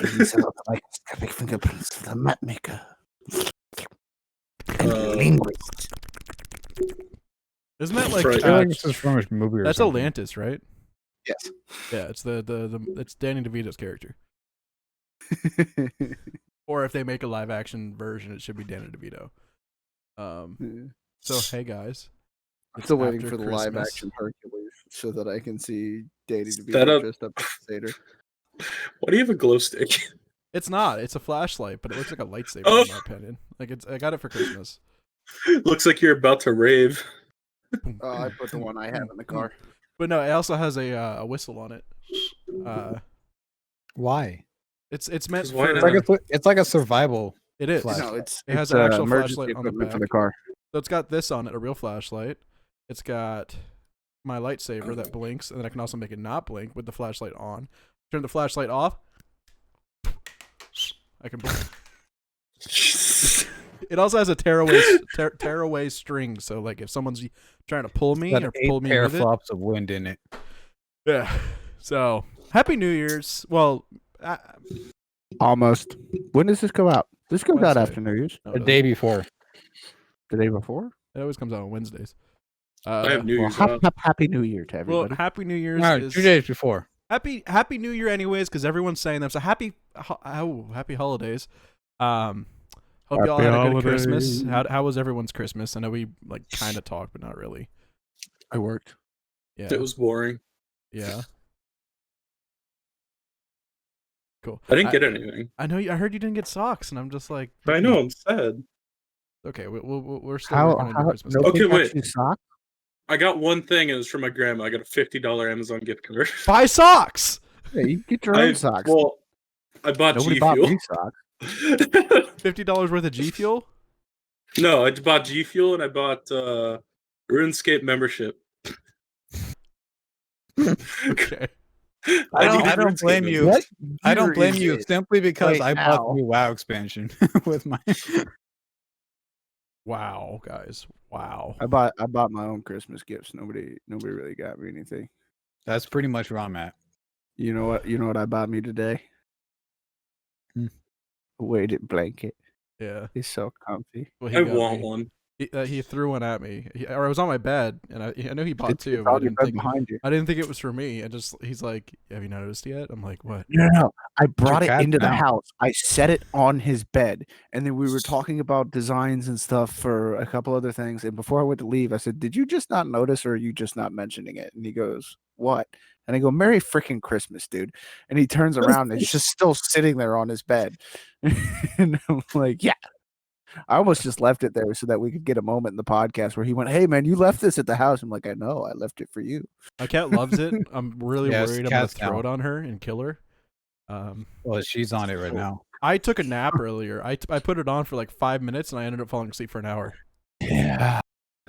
These are the microscopic fingerprints of the map maker and linguist. Isn't that like Right. I feel like this is from a movie or that's something. Atlantis, right? Yes. Yeah, it's it's Danny DeVito's character. Or if they make a live action version, it should be Danny DeVito. So hey guys, I'm still waiting after for the Christmas. live action Hercules so that I can see Danny That DeVito up- dressed up as Seder. Why do you have a glow stick? It's not. It's a flashlight, but it looks like a lightsaber Oh. in my opinion. Like I got it for Christmas. Looks like you're about to rave. I put the one I have in the car. But no, it also has a whistle on it. Why? It's meant Because why for. not? It's like a survival. It is. Flash. No, it's It has it's, an actual emergency flashlight on the equipment for back. the car. So it's got this on it, a real flashlight. It's got my lightsaber Oh. that blinks, and then I can also make it not blink with the flashlight on. Turn the flashlight off. I can blink. It also has a tearaway string, so like if someone's trying to pull me Got or 8 pull me pair with it, flops of wind in it. yeah. So happy New Year's. Well, Almost. When does this go out? This goes out Wednesday. after New Year's. no, The it day before. The day before? it always comes out on Wednesdays. I have New Well, Year's off. happy New Year to Well, everybody. happy New Year's. No, is 2 days before. Happy New Year, anyways, because everyone's saying them. So happy holidays. Hope y'all had a good Christmas. How was everyone's Christmas? I know we like kind of talked, but not really. I worked. Yeah, It was boring. yeah. Cool. I didn't get anything. I know. I heard you didn't get socks, and I'm just like, But I know, I'm sad. okay, we're still How? working on your Christmas. Nobody Okay, got wait. you socks? I got one thing, and it was from my grandma. I got a $50 Amazon gift card. Buy socks. Yeah, you get your own socks. Well, I bought Nobody G bought Fuel. me socks. $50 worth of G Fuel. No, I bought G Fuel and I bought RuneScape membership. Okay. I don't blame you. What I don't year blame is you it? simply because Right I bought now. the new WoW expansion with my. Wow, guys. Wow. I bought my own Christmas gifts. Nobody really got me anything. That's pretty much where I'm at. You know what? You know what I bought me today? Hmm. A weighted blanket. Yeah. It's so comfy. Well, he I got want me. one. He threw one at me, or I was on my bed, and I knew he bought It's two. But I on your didn't bed think behind you. I didn't think it was for me. He's like, "Have you noticed yet?" I'm like, "What?" No. I brought it cat into the now. house. I set it on his bed, and then we were talking about designs and stuff for a couple other things. And before I went to leave, I said, "Did you just not notice, or are you just not mentioning it?" And he goes, "What?" And I go, "Merry freaking Christmas, dude!" And he turns around, and it's just still sitting there on his bed, and I'm like, "Yeah." I almost just left it there so that we could get a moment in the podcast where he went, "Hey man, you left this at the house." I'm like, "I know, I left it for you." My cat loves it. I'm really Yes, worried I'm gonna cat's throw down. it on her and kill her. Well, she's on it right now. I took a nap earlier. I put it on for like 5 minutes, and I ended up falling asleep for an hour. Yeah,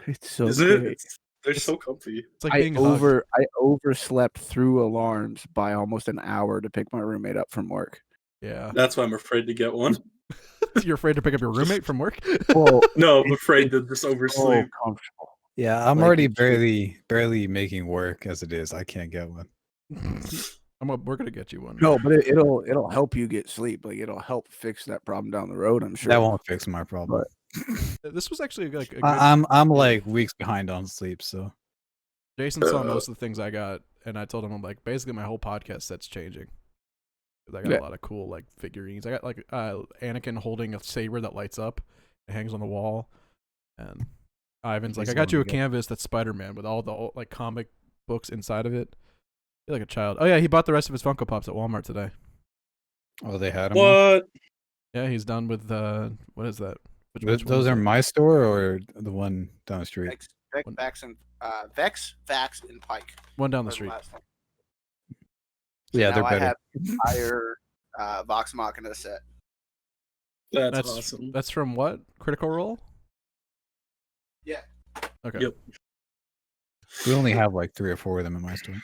it's so Is great. it? They're so comfy. It's like I being hugged. overslept through alarms by almost an hour to pick my roommate up from work. Yeah. That's why I'm afraid to get one. You're afraid to pick up your roommate from work? Well, No, I'm afraid to just so oversleep. comfortable. Yeah, I'm Like, already it's- barely making work as it is. I can't get one. We're gonna get you one. No, but it'll help you get sleep. Like it'll help fix that problem down the road. I'm sure. That won't fix my problem. This was actually like a good. I'm like weeks behind on sleep, so Jason saw most of the things I got, and I told him I'm like basically my whole podcast set's changing. 'Cause I got Yeah. a lot of cool like figurines. I got like Anakin holding a saber that lights up, it hangs on the wall, and Ivan's like, He's I got the you a one to get. canvas that's Spider-Man with all the like comic books inside of it. You're like a child. Oh yeah, he bought the rest of his Funko Pops at Walmart today. oh, they had them. all? What? Yeah, he's done with what is that? Which one Those is are it? my store or the one down the street? Vex, Vax, and Pike. One down the are street. last one. Yeah, Now they're I better. have the entire Vox Machina set. That's That's awesome. That's from what? Critical Role? Yeah. Okay. Yep. We only have like 3 or 4 of them in my store.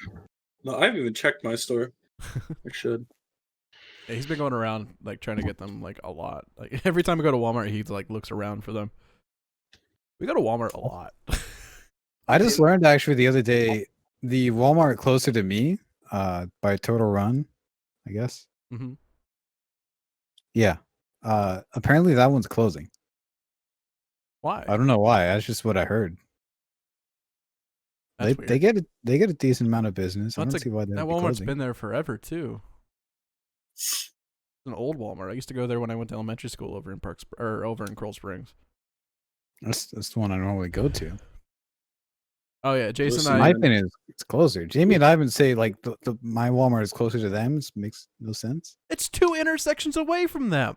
No, I haven't even checked my store. I should. Yeah, he's been going around like trying to get them like a lot. Like every time we go to Walmart, he like looks around for them. We go to Walmart a lot. I just learned actually the other day the Walmart closer to me, by Total Run, I guess. hmm Yeah. Apparently that one's closing. Why? I don't know why. That's just what I heard. That's They weird. get a decent amount of business. I That's don't see why they'd that be Walmart's closing. been there forever too. It's an old Walmart. I used to go there when I went to elementary school over in over in Coral Springs. That's the one I normally go to. Oh yeah, Jason Listen, and My I. opinion is it's closer. Jamie and I would say like my Walmart is closer to them. It makes no sense. It's 2 intersections away from them.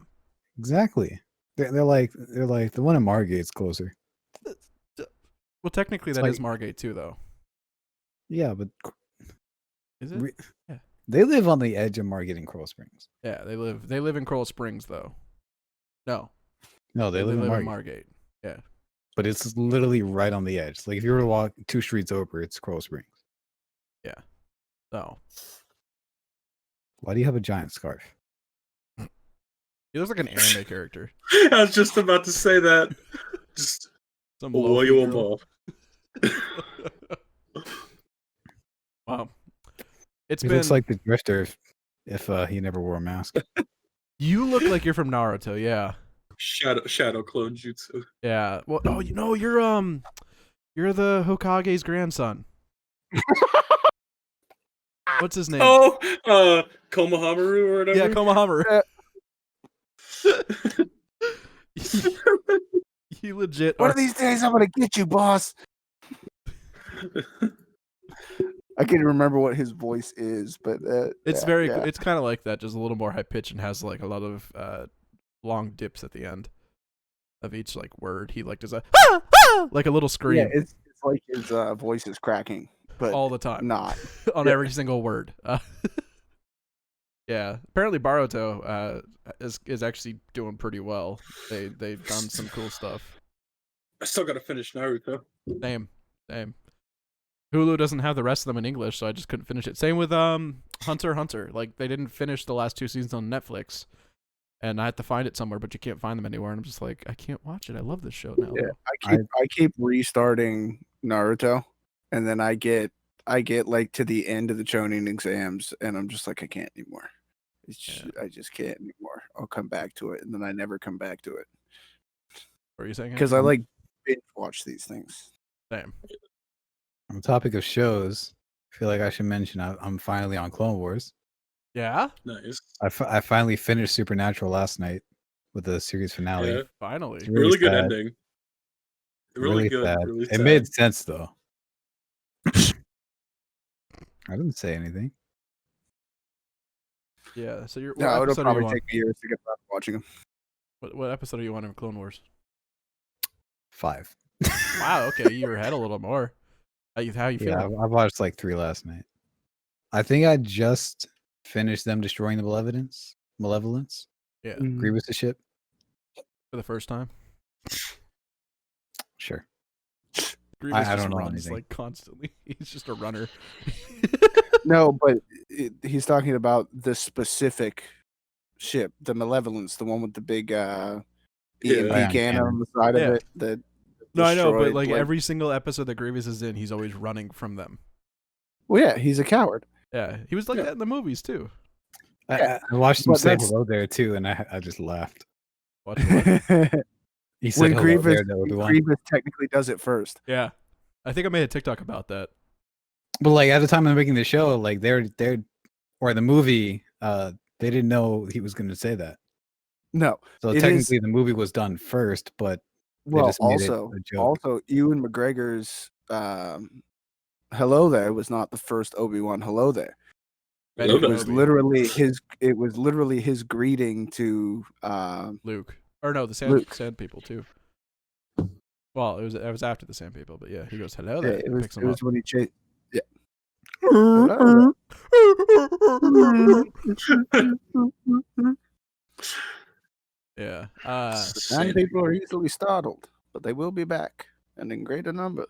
Exactly. They're like the one in Margate's closer. Well, technically It's that is like- Margate too, though. Yeah, but Is it? Re- Yeah. they live on the edge of Margate and Coral Springs. Yeah, they live in Coral Springs though. No, No, they live in Margate. Margate. Yeah. But it's literally right on the edge. Like if you were to walk 2 streets over, it's Coral Springs. No. Why do you have a giant scarf? He looks like an anime character. I was just about to say that. Just Some boy, loafy you girl. ball. Wow. It's He been looks like the Drifter if he never wore a mask. You look like you're from Naruto, yeah. Shadow clone jutsu. Yeah. Well, oh, you're the Hokage's grandson. What's his name? Oh, Komohamaru or whatever. Yeah, Komohamaru. You legit One are. of these days, I'm gonna get you, boss. I can't remember what his voice is, but It's yeah. it's kind of like that, just a little more high pitch and has like a lot of long dips at the end of each like word. He like does a like a little scream Yeah, it's like his voice is cracking, but all the time not. on Yeah. every single word. Yeah, apparently Baruto is actually doing pretty well. They've done some cool stuff. I still gotta finish Naruto. Same. Hulu doesn't have the rest of them in English, so I just couldn't finish it. Same with Hunter x Hunter. Like they didn't finish the last 2 seasons on Netflix, and I had to find it somewhere, but you can't find them anywhere. And I'm just like, I can't watch it. I love this show now. Yeah, I keep restarting Naruto, and then I get like to the end of the Chonin exams, and I'm just like, I can't anymore. I just can't anymore. I'll come back to it, and then I never come back to it What are you saying? because I like binge watch these things. Same. On the topic of shows, I feel like I should mention I'm finally on Clone Wars. Yeah. Nice. I finally finished Supernatural last night with the series finale. Yeah. Finally. It's Really good sad. ending. Really good. sad. Really It sad. made sense though. I didn't say anything. Yeah. So you're. What No, it'll episode are you probably on? take me years to get back to watching them. What episode are you on in Clone Wars? 5. Wow. Okay, you were ahead a little more. How you Yeah, feeling? I watched like 3 last night. I think I just finished them destroying the Malevolence. Yeah. Grievous' ship. For the first time. Sure. Grievous I just don't know runs anything. like constantly. He's just a runner. No, but he's talking about the specific ship, the Malevolence, the one with the big EMP Yeah. cannon on the side Yeah. of it. That No, I know, but destroyed, like every single episode that Grievous is in, he's always running from them. well, yeah, he's a coward. Yeah, he was like Yeah. that in the movies too. Yeah. I watched him But say that's- hello there too, and I just laughed. Watch what? when He said hello Grievous, there to Obi-Wan. Grievous technically does it first. Yeah, I think I made a TikTok about that. But like at the time of making the show, like they're or the movie, they didn't know he was going to say that. No, So It is- technically, the movie was done first, but they well, just made also, it a joke. Ewan McGregor's "Hello There" was not the first Obi-Wan "Hello There." Hello It there. was literally his. It was literally his greeting to Luke, or no, the Luke. Sand People too. Well, it was after the Sand People, but yeah, he goes hello there. it and was. picks It him was up. when he chased. Yeah. Hello Yeah. Some people are easily startled, but they will be back, and in greater numbers.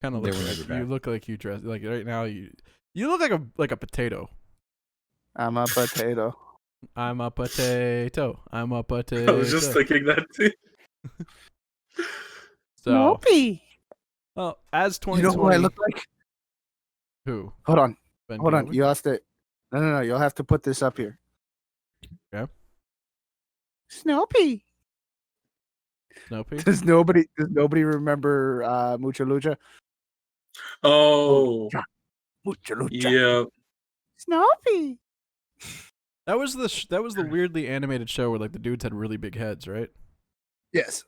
Kind of They looks were like never you back. look like you dress like right now. You look like a potato. I'm a potato. I'm a potato. I'm a potato. I was just thinking that too. So, Whoopee. well, as You 2020, know who I look like? who? Hold on. Ben Hold on. Kenobi? You have to. No. You'll have to put this up here. Snoopy. Snoopy. Does nobody remember Mucha Lucha? Oh, Mucha Lucha. yeah. Snoopy. That was the weirdly animated show where like the dudes had really big heads, right? Yes.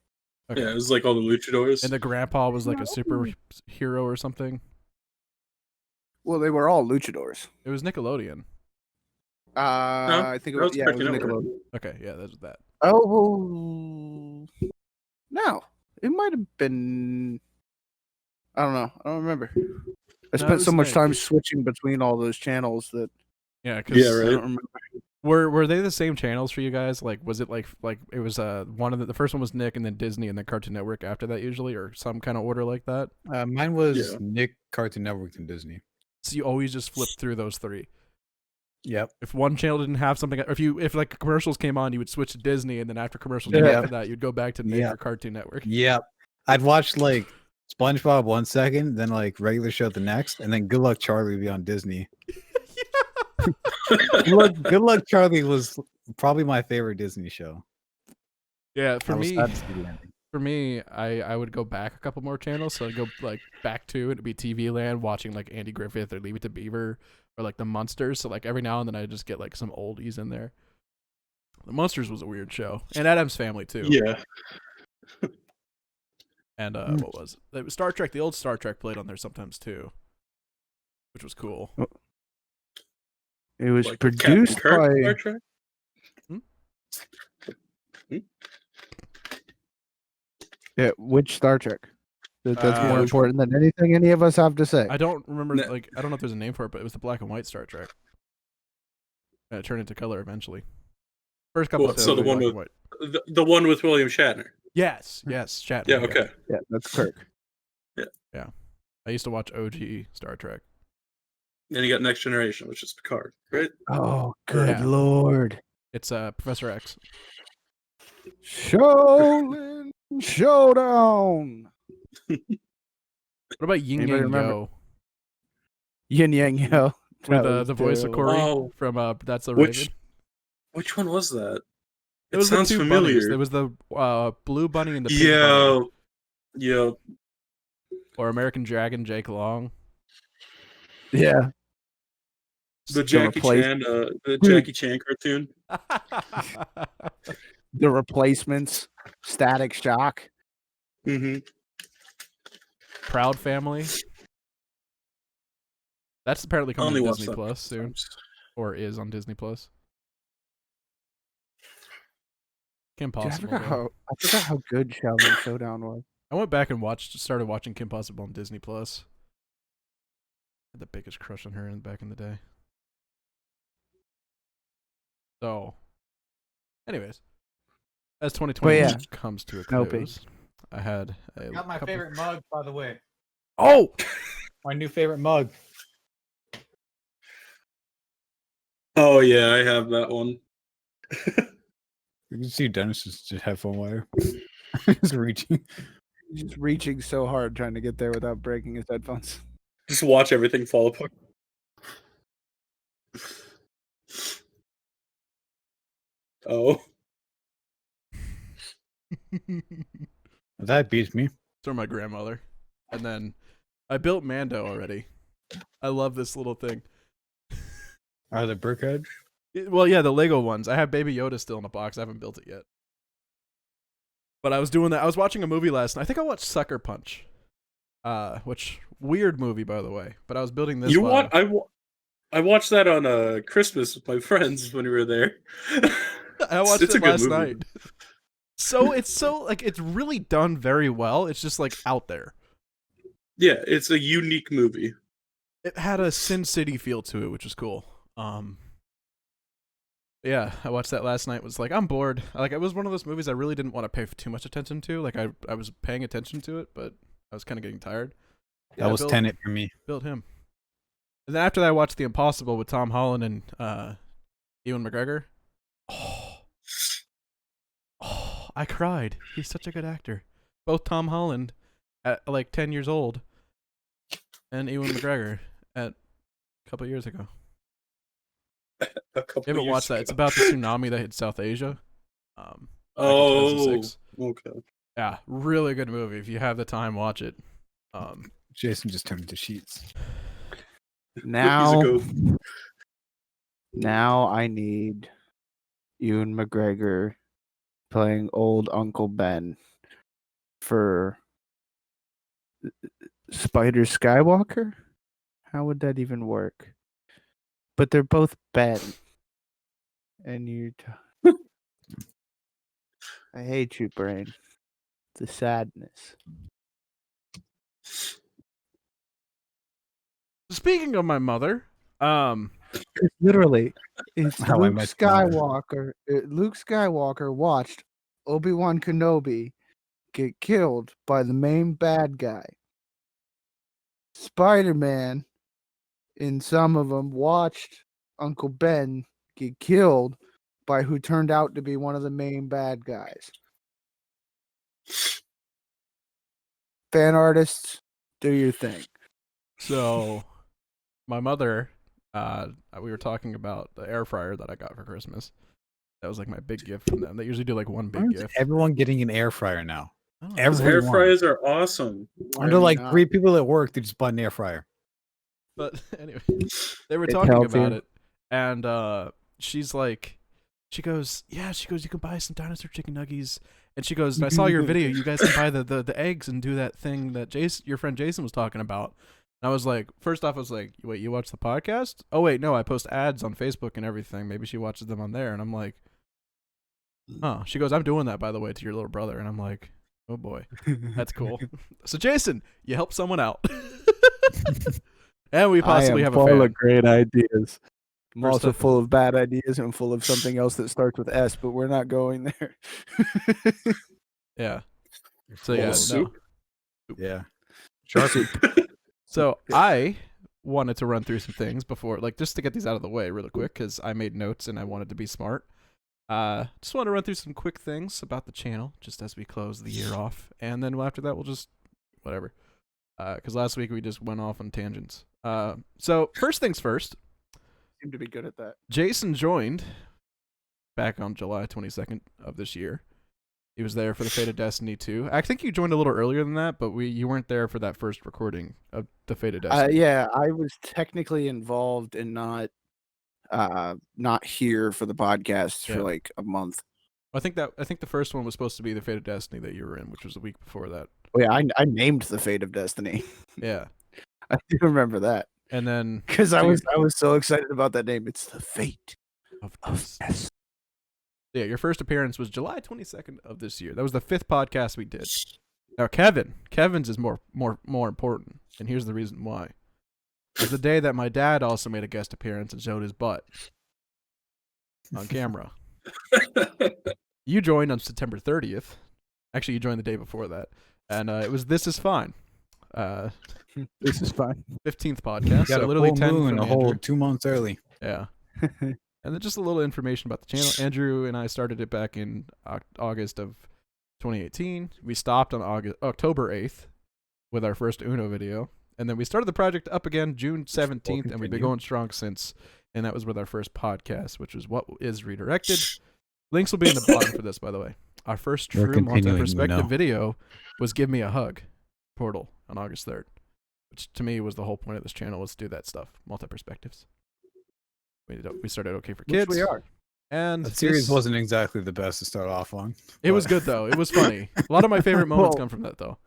Okay. Yeah, it was like all the luchadors. And the grandpa was like a super Snoopy. hero or something. Well, they were all luchadors. It was Nickelodeon. No, I think it that was, was yeah, it was Cartoon Network. Nickelodeon. Okay, yeah, that's that. Oh, no, it might have been. I don't know. I don't remember. I No, it spent so was much Nick. time switching between all those channels that Yeah, Yeah, because I right. don't remember. were they the same channels for you guys? Like, was it like it was one of the first one was Nick and then Disney and then Cartoon Network after that usually, or some kind of order like that? Mine was Yeah. Nick, Cartoon Network, and Disney. So you always just flipped through those three. Yep. If one channel didn't have something, or if like commercials came on, you would switch to Disney, and then after commercials Yeah. after that, you'd go back to Nick Yeah. or Cartoon Network. Yep. I'd watch like SpongeBob 1 second, then like regular show the next, and then Good Luck Charlie would be on Disney. Good Luck Charlie was probably my favorite Disney show. Yeah, I was sad to see the ending. for me, I would go back a couple more channels. So I'd go like back to it'd be TV Land, watching like Andy Griffith or Leave It to Beaver or like the Munsters. So like every now and then I just get like some oldies in there. The Munsters was a weird show, and Adam's Family too. Yeah. And what was it? It was Star Trek. The old Star Trek played on there sometimes too, which was cool. It was Like produced Captain Kirk, by. Star Trek? Yeah, which Star Trek? That's more Uh, important than anything any of us have to say. I don't remember No. like I don't know if there's a name for it, but it was the black and white Star Trek. And it turned into color eventually. First couple Well, episodes so the were one black with and white. the one with William Shatner. Yes, Shatner. Yeah. Okay. Yeah, that's Kirk. I used to watch OG Star Trek. Then you got Next Generation, which is Picard, right? Oh, good Yeah. lord! It's Professor X. Shaolin Showdown. What about Yin Anybody Yang remember? Yo Yin Yang Yo. with That was the voice of terrible. Corey Oh, from That's a which- Raven? Which one was that? It was the sounds two familiar. bunnies. There was the blue bunny and the pink bunny, Yeah. or American Dragon Jake Long. Yeah. The Jackie replace- Chan, the Jackie Chan cartoon. The Replacements. Static Shock. Mm-hmm. Proud Family. That's apparently coming Only to watched Disney that Plus soon, sometimes. or is on Disney Plus. Kim Dude, I Possible. forgot though. how good Shaolin Showdown was. I went back and started watching Kim Possible on Disney Plus. Had the biggest crush on her back in the day. So, anyways, as 2020 yeah. comes to a Snoopy. close, I had a Got my couple- favorite mug, by the way. Oh, My new favorite mug. Oh yeah, I have that one. You can see Dennis's headphone wire. He's reaching. He's just reaching so hard trying to get there without breaking his headphones. Just watch everything fall apart. Oh, That beats me. So my grandmother, and then I built Mando already. I love this little thing. Are the Brickhead? Well, yeah, the Lego ones. I have Baby Yoda still in a box. I haven't built it yet. But I was doing that. I was watching a movie last night. I think I watched Sucker Punch. Which weird movie, by the way. But I was building this. you while- want? I watched that on Christmas with my friends when we were there. I watched It's a it good last movie. night. It's like it's really done very well. It's just like out there. Yeah, it's a unique movie. It had a Sin City feel to it, which was cool. Yeah, I watched that last night. It was like, I'm bored. Like, it was one of those movies I really didn't want to pay too much attention to. Like, I was paying attention to it, but I was kind of getting tired. Yeah, That was built- Tenet for me. Built him. And then after that, I watched The Impossible with Tom Holland and Ewan McGregor. Oh, I cried. He's such a good actor. Both Tom Holland at like 10 years old and Ewan McGregor at a couple years ago. a couple You haven't years watched that. ago. It's about the tsunami that hit South Asia. Back in Oh, 2006. okay. Yeah, really good movie. If you have the time, watch it. Jason just turned into sheets. He's a Now, ghost. now I need Ewan McGregor playing old Uncle Ben for Spider Skywalker. How would that even work? But they're both Ben, and I hate you, brain. The sadness. Speaking of my mother, Literally, it's How I Luke Met Your Mother. Skywalker. Luke Skywalker watched Obi-Wan Kenobi get killed by the main bad guy. Spider-Man, in some of them, watched Uncle Ben get killed by who turned out to be one of the main bad guys. Fan artists, do your thing. so my mother, we were talking about the air fryer that I got for Christmas. That was like my big gift from them. They usually do like one Why big is gift. everyone getting an air fryer now? I don't know. Those air Everyone. fryers are awesome. Under Why like not? 3 people at work, they just bought an air fryer. But anyway, they were It's talking about healthier. it, and she's like, she goes, you can buy some dinosaur chicken nuggies. And she goes, I saw your video. You guys can buy the eggs and do that thing that your friend Jason was talking about. And I was like, first off, I was like, wait, you watch the podcast? Oh, wait, no, I post ads on Facebook and everything. Maybe she watches them on there. And I'm like, oh. She goes, I'm doing that, by the way, to your little brother. And I'm like, oh, boy, that's cool. So, Jason, you helped someone out. And we possibly have a full fan. of great ideas. I'm First also up- full of bad ideas and full of something else that starts with S, but we're not going there. Yeah. So, yeah, no. Soup. Yeah. Shark soup. So I wanted to run through some things before, like, just to get these out of the way really quick, because I made notes and I wanted to be smart. Just want to run through some quick things about the channel, just as we close the year off, and then after that we'll just whatever. Because last week we just went off on tangents. So first things first. Seem to be good at that. Jason joined back on July 22nd of this year. He was there for the Fate of Destiny 2. I think you joined a little earlier than that, but you weren't there for that first recording of the Fate of Destiny. Yeah, I was technically involved and not here for the podcast Yeah. for like a month. I think the first one was supposed to be the Fate of Destiny that you were in, which was the week before that. Oh yeah, I named the Fate of Destiny. Yeah. I do remember that And then because I was so excited about that name. It's the Fate of of Destiny. Destiny. Yeah, your first appearance was July 22nd of this year. That was the 5th podcast we did. Now Kevin's is more important, and here's the reason why. It was the day that my dad also made a guest appearance and showed his butt on camera. You joined on September 30th. Actually, you joined the day before that, and it was This Is Fine. This is fine. 15th podcast. Got So a literally full 10 moon from a whole Andrew. 2 months early. Yeah. And then just a little information about the channel. Andrew and I started it back in August of 2018. We stopped on October 8th with our first Uno video. And then we started the project up again June 17th, and we've been continue. going strong since. And that was with our first podcast, which was What Is Redirected. Links will be in the bottom for this, by the way. Our first We're true continuing multi-perspective Uno. video was Give Me a Hug Portal on August 3rd, which to me was the whole point of this channel, was to do that stuff, multi-perspectives. We started Okay for Kids. Which we are. And That series this- wasn't exactly the best to start off on. It was but- good though. It was funny. A lot of my favorite moments Well- come from that though.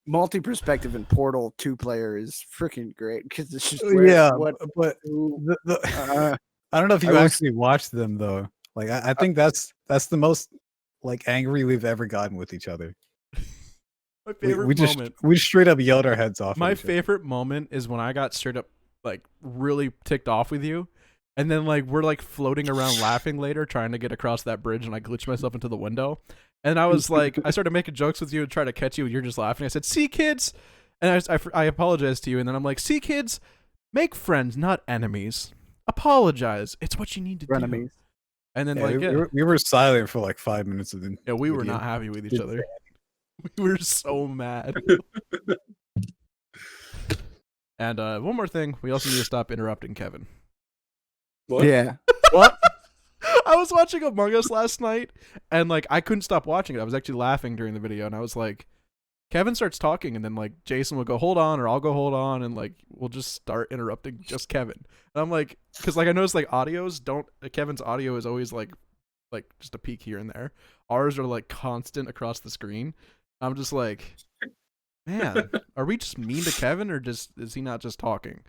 Multi-perspective and Portal 2-player is freaking great because it's just but who, the, I don't know if you I was- actually watched them though. Like I think that's the most like angry we've ever gotten with each other. My We, favorite we just moment. we straight up yelled our heads off. at My each other. favorite moment is when I got straight up like really ticked off with you. And then like we're like floating around laughing later, trying to get across that bridge, and I glitched myself into the window. And I was like, I started making jokes with you and try to catch you, and you're just laughing. I said, "See, kids," and I apologized to you, and then I'm like, "See, kids, make friends, not enemies. Apologize. It's what you need to do." frenemies. And then Yeah, like, we were silent for like 5 minutes of the yeah, we were video. not happy with each Did other. We were so mad. And one more thing, we also need to stop interrupting Kevin. What? Yeah. What? I was watching Among Us last night, and like I couldn't stop watching it. I was actually laughing during the video, and I was like, Kevin starts talking, and then like Jason will go hold on, or I'll go hold on, and like we'll just start interrupting just Kevin. And I'm like, because like I noticed like audios don't Kevin's audio is always like just a peak here and there. Ours are like constant across the screen. I'm just like, man, are we just mean to Kevin, or just is he not just talking?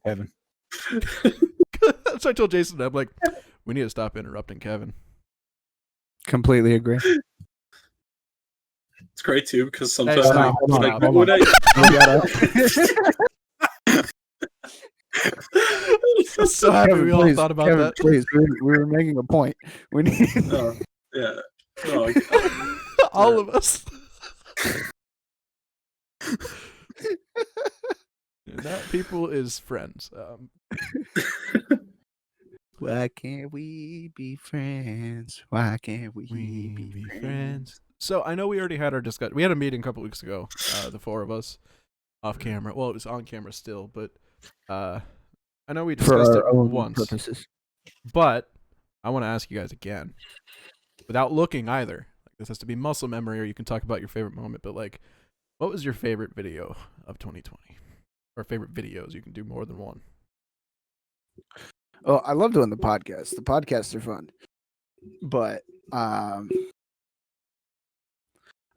Kevin. So I told Jason, I'm like, we need to stop interrupting Kevin. Completely agree. It's great too because sometimes stop, when stop. when I I'm so happy Kevin, we all please, thought about Kevin, that. Please, we were making a point. We need. yeah. No, All of us. And that people is friends. Why can't we be friends? Why can't we be friends? So I know we already had our discussion. We had a meeting a couple weeks ago, the four of us, off camera. Well, it was on camera still, but I know we For discussed it our own once. purposes. But I want to ask you guys again, without looking either. Like, this has to be muscle memory, or you can talk about your favorite moment. But like, what was your favorite video of 2020, or favorite videos? You can do more than one. Oh, I love doing the podcasts. The podcasts are fun, but I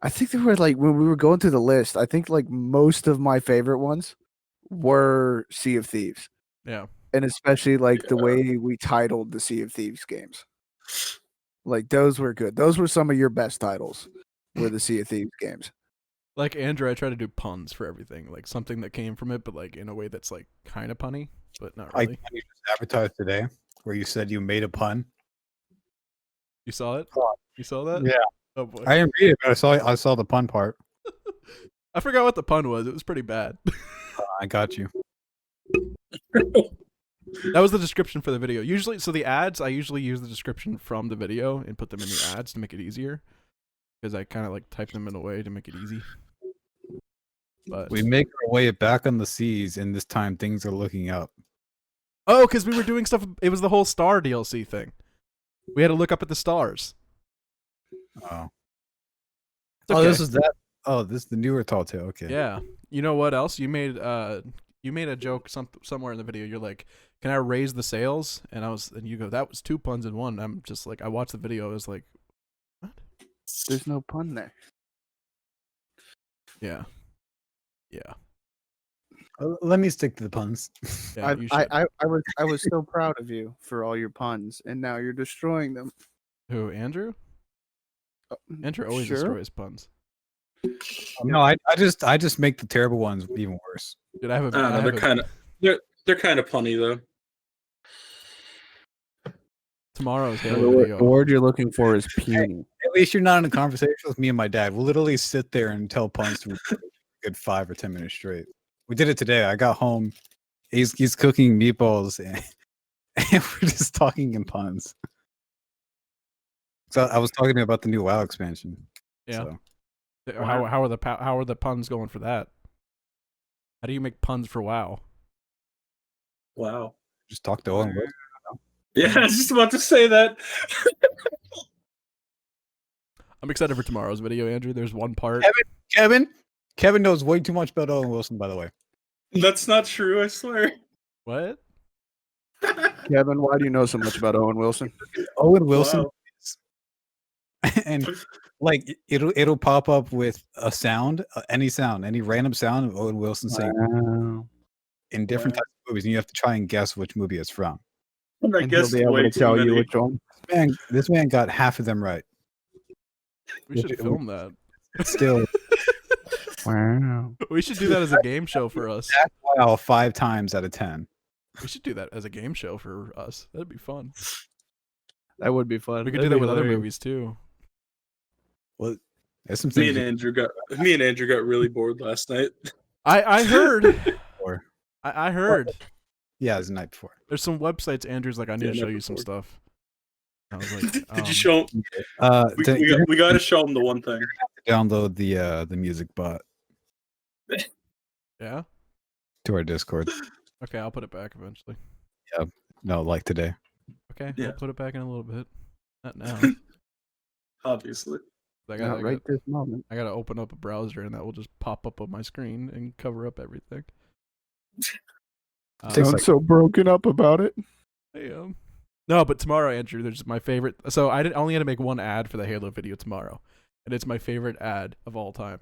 think there were like when we were going through the list. I think like most of my favorite ones were Sea of Thieves. Yeah. And especially like the way we titled the Sea of Thieves games. Like those were good. Those were some of your best titles. Were the Sea of Thieves games. Like Andrew, I try to do puns for everything, like something that came from it, but like in a way that's like kind of punny, but not really. Like you just advertised today, where you said you made a pun. You saw it? You saw that? Yeah. Oh boy. I didn't read it, but I saw the pun part. I forgot what the pun was. It was pretty bad. I got you. That was the description for the video. Usually, so the ads, I usually use the description from the video and put them in the ads to make it easier. Because I kind of like type them in a way to make it easy. But We make our way back on the seas, and this time things are looking up. oh, because we were doing stuff. It was the whole star DLC thing. We had to look up at the stars. Oh. It's Oh, okay. this is that. Oh, this is the newer tall tale. Okay. Yeah. You know what else? You made a joke somewhere in the video. You're like, "Can I raise the sails?" And you go, "That was two puns in one." I'm just like, I watched the video. I was like, "What?" There's no pun there. Yeah. Yeah. Let me stick to the puns. Yeah. You should. I was so proud of you for all your puns, and now you're destroying them. Who? Andrew? Andrew always Sure. destroys puns. No, I just make the terrible ones even worse. Did I have a? I don't know, I have they're a- kind of punny though. tomorrow's The Halo word, video. the word you're looking for is puny. At least you're not in a conversation with me and my dad. We'll literally sit there and tell puns for a good 5 or 10 minutes straight. We did it today. I got home. He's cooking meatballs, and we're just talking in puns. So I was talking about the new WoW expansion. Yeah. So. How are the puns going for that? How do you make puns for WoW? Wow. Just talk to Owen. Yeah, I was just about to say that. I'm excited for tomorrow's video, Andrew. There's one part. Kevin knows way too much about Owen Wilson, by the way. That's not true, I swear. What? Kevin, why do you know so much about Owen Wilson? Owen Wilson, Wow. and like it'll pop up with a sound, any random sound of Owen Wilson saying Wow. in different Wow. types of movies, and you have to try and guess which movie it's from. I And he'll guessed be able way to too tell you many. which one. This man got half of them right. We should film that. Still, Wow. We should do that as a game show for us. wow, 5 times out of 10. We should do that as a game show for us. That'd be fun. That would be fun. We could do that with other movies too. Well, there's some Me things. and Andrew got really bored last night. I heard. Before. I heard. Yeah, it was the night before. There's some websites. Andrew's like, I need Yeah, to show never you some bored. stuff. I was like, Did you show him? To We got to show him the one thing. download the music bot Yeah. to our Discord. Okay, I'll put it back eventually. No, like today. Okay, Yeah. we'll put it back in a little bit. Not now. Obviously. Not right this moment. I gotta open up a browser and that will just pop up on my screen and cover up everything. Takes Sounds like- so broken up about it. No, but tomorrow, Andrew, there's my favorite. So I only had to make one ad for the Halo video tomorrow, and it's my favorite ad of all time.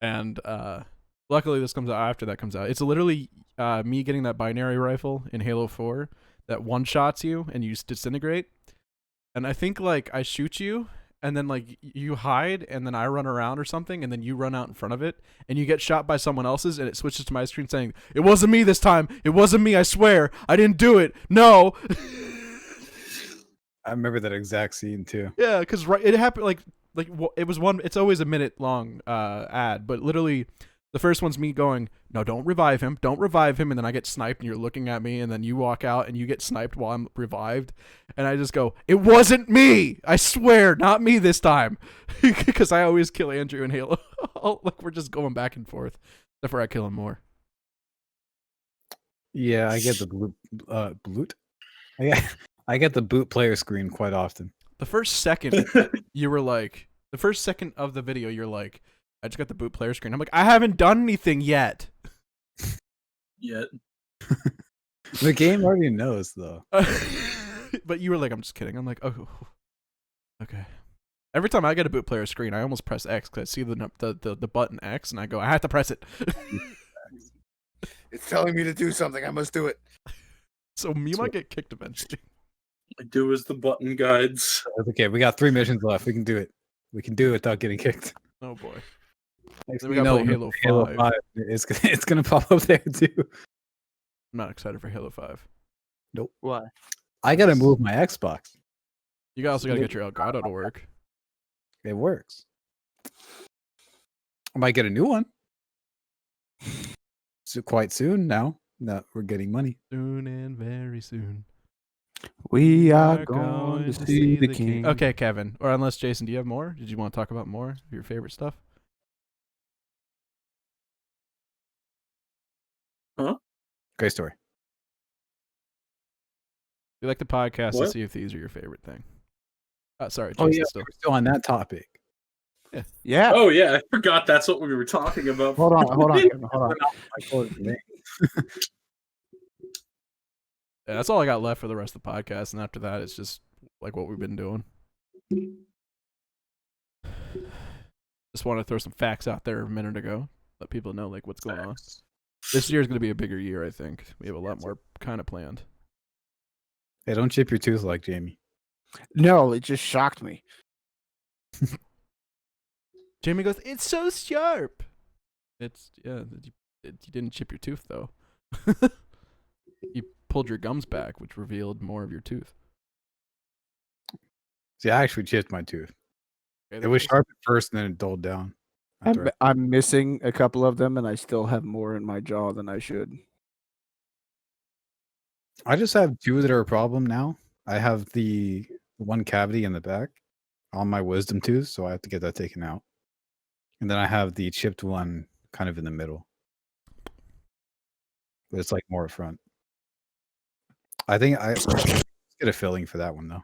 And luckily, this comes out after that comes out. It's literally me getting that binary rifle in Halo 4 that one shots you and you disintegrate. And I think like I shoot you, and then like you hide, and then I run around or something, and then you run out in front of it, and you get shot by someone else's, and it switches to my screen saying, "It wasn't me this time. It wasn't me. I swear. I didn't do it. No." I remember that exact scene too. Yeah, because it happened like it was one. It's always a minute long ad, but literally the first one's me going, "No, don't revive him, and then I get sniped, and you're looking at me, and then you walk out and you get sniped while I'm revived, and I just go, "It wasn't me, I swear, not me this time," because I always kill Andrew in Halo. Like we're just going back and forth, except for I kill him more. Yeah, I get the boot. I get the boot player screen quite often. The first second you were like, the first second of the video, you're like, "I just got the boot player screen." I'm like, I haven't done anything yet. Yet. The game already knows though. But you were like, "I'm just kidding." I'm like, "Oh, okay." Every time I get a boot player screen, I almost press X because I see the button X, and I go, "I have to press it." It's telling me to do something. I must do it. So you might get kicked eventually. I do as the button guides. Okay, we got 3 missions left. We can do it. We can do it without getting kicked. Oh boy. Next Then we thing gotta you play know, Halo 5. It's gonna pop up there too. I'm not excited for Halo 5. Nope. Why? I gotta move my Xbox. You also gotta get your Elgato to work. It works. I might get a new one. So quite soon now that we're getting money. Soon and very soon. We are We're going to see the king. Okay, Kevin. Or unless Jason, do you have more? Did you want to talk about more of your favorite stuff? Great story. We like the podcast to What? see if these are your favorite thing. Sorry, Oh Jason. yeah, Still. we're still on that topic. Yeah. Oh yeah, I forgot that's what we were talking about. Hold on, Kevin, hold on. I told you, man. Yeah, that's all I got left for the rest of the podcast, and after that, it's just like what we've been doing. Just want to throw some facts out there a minute ago, let people know like what's going on. This year is going to be a bigger year, I think. We have a lot more kind of planned. Hey, don't chip your tooth like Jamie. No, it just shocked me. Jamie goes, "It's so sharp." It's you didn't chip your tooth though. You pulled your gums back, which revealed more of your tooth. See, I actually chipped my tooth. Okay, It was sharp at first, and then it dulled down. I'm missing a couple of them, and I still have more in my jaw than I should. I just have 2 that are a problem now. I have the one cavity in the back on my wisdom tooth, so I have to get that taken out. And then I have the chipped one kind of in the middle. But it's like more up front. I think I get a filling for that one though.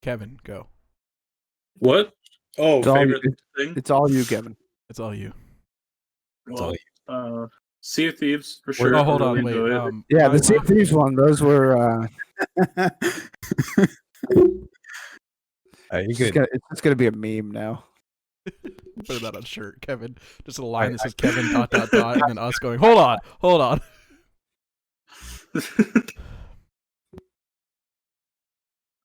Kevin, go. What? Oh, It's all favorite you. thing? It's all you, Kevin. It's all you. It's all Sea of Thieves for sure. Oh, hold I on, really wait. enjoy it. Yeah, my- the Sea of Thieves one. Those were. You It's good? just gonna be a meme now. Put that on shirt, Kevin. Just a line that says Kevin ... and then us going, hold on.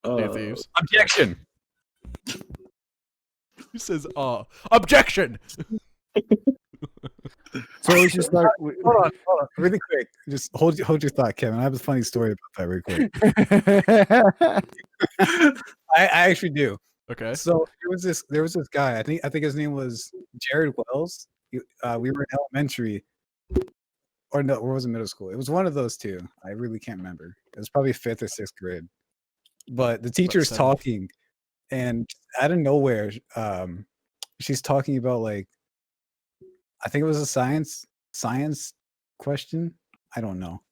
Sea of Thieves. Objection. He says, objection. So we should start. Hold on, really quick. Just hold your thought, Kevin. I have a funny story about that, really quick. I actually do. Okay. So there was this guy. I think his name was Jared Wells. We were in elementary, or no, or was it middle school? It was one of those two. I really can't remember. It was probably 5th or 6th grade. But the teacher's seventh? talking, and out of nowhere, she's talking about like, I think it was a science question? I don't know.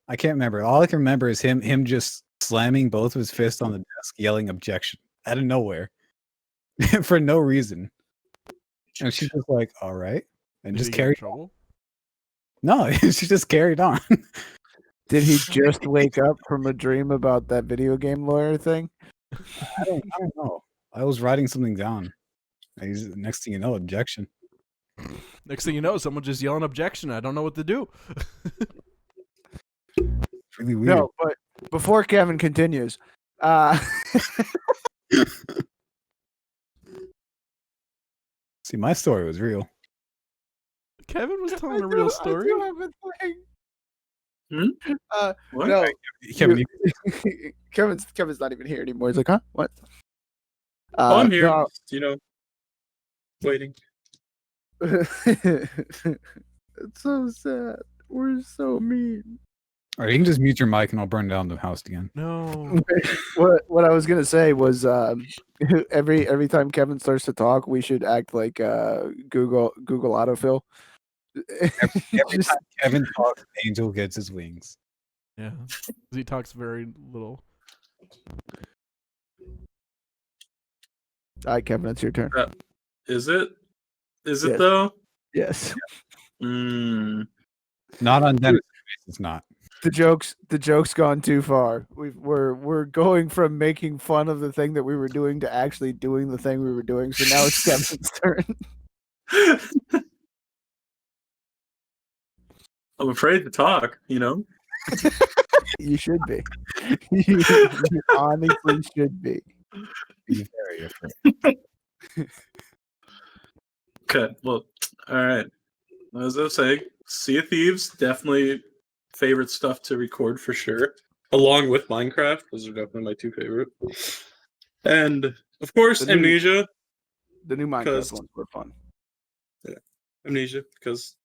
I can't remember. All I can remember is him just slamming both of his fists on the desk, yelling objection out of nowhere for no reason. And she's just like, all right. And Did just he get in carried on. trouble? No, she just carried on. Did he just wake up from a dream about that video game lawyer thing? I don't know. I was writing something down. Next thing you know, objection. Next thing you know, someone just yelling objection. I don't know what to do. Really weird. No, but before Kevin continues, See, my story was real. Kevin was telling a I real do story. have a thing. What? No, Kevin, Kevin's not even here anymore. He's like, huh? What? Oh, I'm here. no. You know, waiting. It's so sad. We're so mean. all right, you can just mute your mic and I'll burn down the house again. No. What I was gonna say was every time Kevin starts to talk, we should act like Google autofill. Every time Kevin talks, Angel gets his wings. Yeah. He talks very little. All right, Kevin, it's your turn. Is it? Is it Yes. though? Yes. Mm. Not on Dennis. It's not. The joke's gone too far. We're going from making fun of the thing that we were doing to actually doing the thing we were doing. So now it's Kevin's turn. I'm afraid to talk. You know. You should be. You honestly should be. Be very afraid. Okay. Well. All right. As I was saying, Sea of Thieves definitely favorite stuff to record for sure. Along with Minecraft, those are definitely my two favorite. And of course, The new- Amnesia. The new Minecraft Because- ones were fun. Amnesia, because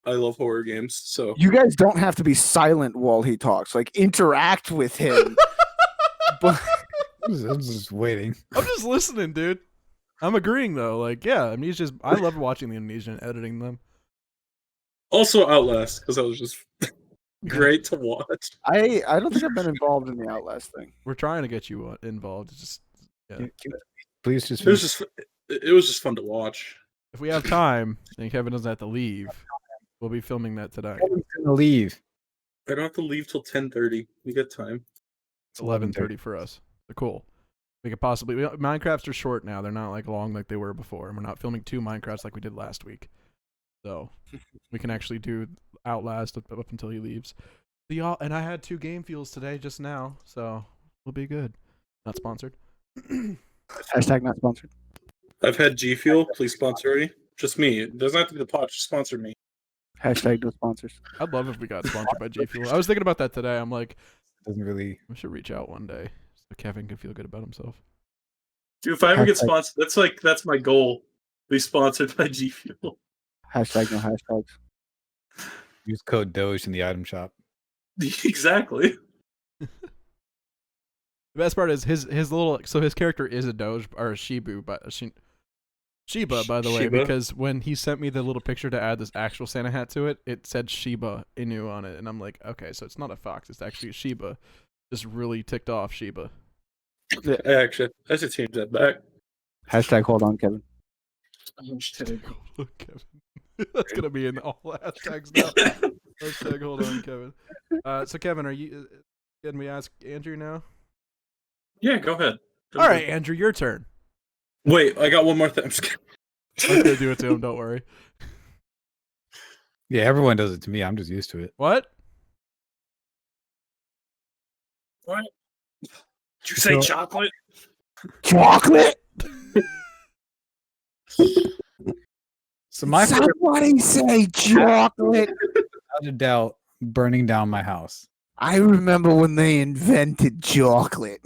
I love horror games. So You guys don't have to be silent while he talks. Like interact with him. But I'm just waiting. I'm just listening, dude. I'm agreeing though. Like, yeah, Amnesia's. I love watching the Amnesia and editing them. also Outlast, because that was just great to watch. I don't think I've been involved in the Outlast thing. We're trying to get you involved. It's just, yeah. Please just. It was just fun to watch. If we have time and Kevin doesn't have to leave, we'll be filming that tonight. Kevin's gonna leave. I don't have to leave till 10:30. We got time. It's 11:30 for us. So cool. We could possibly. Minecrafts are short now. They're not like long like they were before, and we're not filming 2 Minecrafts like we did last week. So we can actually do Outlast up until he leaves. And I had 2 game fuels today just now, so we'll be good. Not sponsored. Hashtag not sponsored. I've had G Fuel. Please sponsor me. Just me. It doesn't have to be the pod. Just sponsor me. Hashtag no sponsors. I'd love if we got sponsored by G Fuel. I was thinking about that today. I'm like, Doesn't really. we should reach out one day so Kevin can feel good about himself. Dude, if I ever get Hashtag- sponsored, that's my goal. Be sponsored by G Fuel. Hashtag no hashtags. Use code Doge in the item shop. Exactly. The best part is his little. So his character is a Doge or a Shibu, but Shiba, by the way, Shiba? because when he sent me the little picture to add this actual Santa hat to it, it said Shiba Inu on it, and I'm like, okay, so it's not a fox, it's actually a Shiba. Just really ticked off Shiba. I should change that back. Hashtag hold on, Kevin. Look, Kevin. That's gonna be in all hashtags now. Hashtag hold on, Kevin. So Kevin, are you? Can we ask Andrew now? Yeah, go ahead. All right, Andrew, your turn. Wait, I got one more thing. I'm just kidding. I'm gonna do it to him. Don't worry. Yeah, everyone does it to me. I'm just used to it. What? What? Did you say So- chocolate? Chocolate. So my favorite, Somebody say chocolate. without a doubt, burning down my house. I remember when they invented chocolate.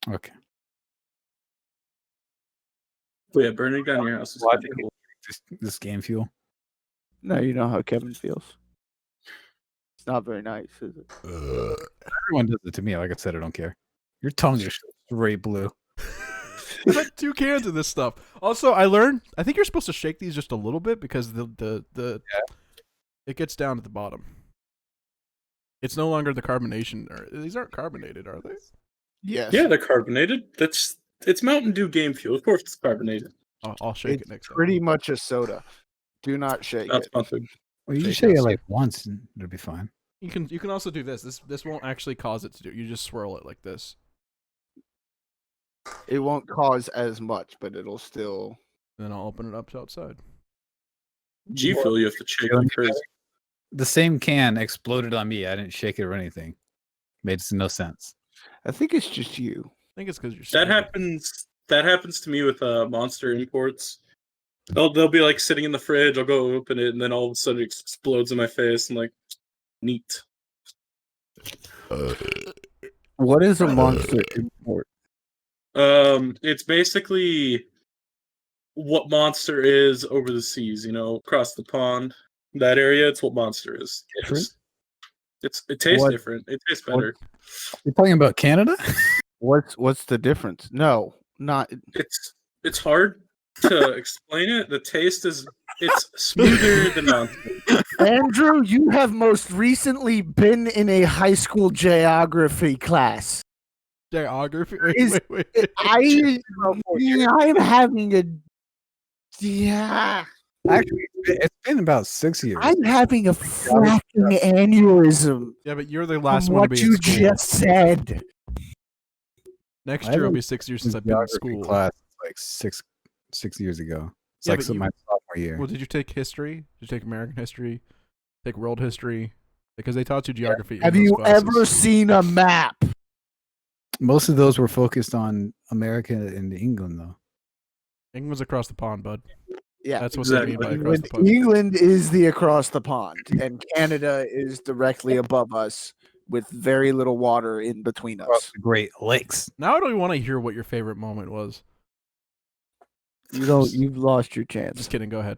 Okay. But yeah, burning down your house is Well, I pretty think cool. this game fuel. No, you know how Kevin feels. It's not very nice, is it? Everyone does it to me. Like I said, I don't care. Your tongue is straight blue. I've had 2 cans of this stuff. Also, I learned. I think you're supposed to shake these just a little bit because it gets down at the bottom. It's no longer the carbonation. These aren't carbonated, are they? Yes. Yeah, they're carbonated. It's Mountain Dew game fuel. Of course, it's carbonated. I'll shake It's it next time. pretty much a soda. Do not shake Not it. sponsored. Well, you Shake shake it us. like once and it'll be fine. You can also do this. This won't actually cause it to do. You just swirl it like this. It won't cause as much, but it'll still. And then I'll open it up to outside. G Fuel, you have to shake like crazy. The same can exploded on me. I didn't shake it or anything. Made no sense. I think it's just you. I think it's because you're. That stupid. happens. That happens to me with Monster imports. They'll be like sitting in the fridge. I'll go open it, and then all of a sudden it explodes in my face. I'm like, neat. What is a monster import? It's basically what Monster is over the seas. Across the pond, that area. It's what Monster is. Different? It tastes What- different. It tastes better. You're talking about Canada? What's the difference? No, not. It's hard to explain it. The taste it's smoother than Monster. Andrew, you have most recently been in a high school geography class. Geography. Is- Wait. I'm having a. Yeah. Actually, it's been about 6 years. I'm having a fucking aneurysm Yeah, but you're the from last one to what be you in school. just said. Next I year will haven't be 6 years since I've been in Geography school. class like six years ago. It's Yeah, like but my sophomore year. Well, did you take history? Did you take American history? Take world history? Because they taught you geography. in Have those you classes. ever seen a map? Most of those were focused on America and England, though. England's across the pond, bud. Yeah. That's what they mean by across England, the pond. England is the across the pond, and Canada is directly above us with very little water in between Across us. the Great Lakes. Now I don't want to hear what your favorite moment was. You've lost your chance. Just kidding. Go ahead.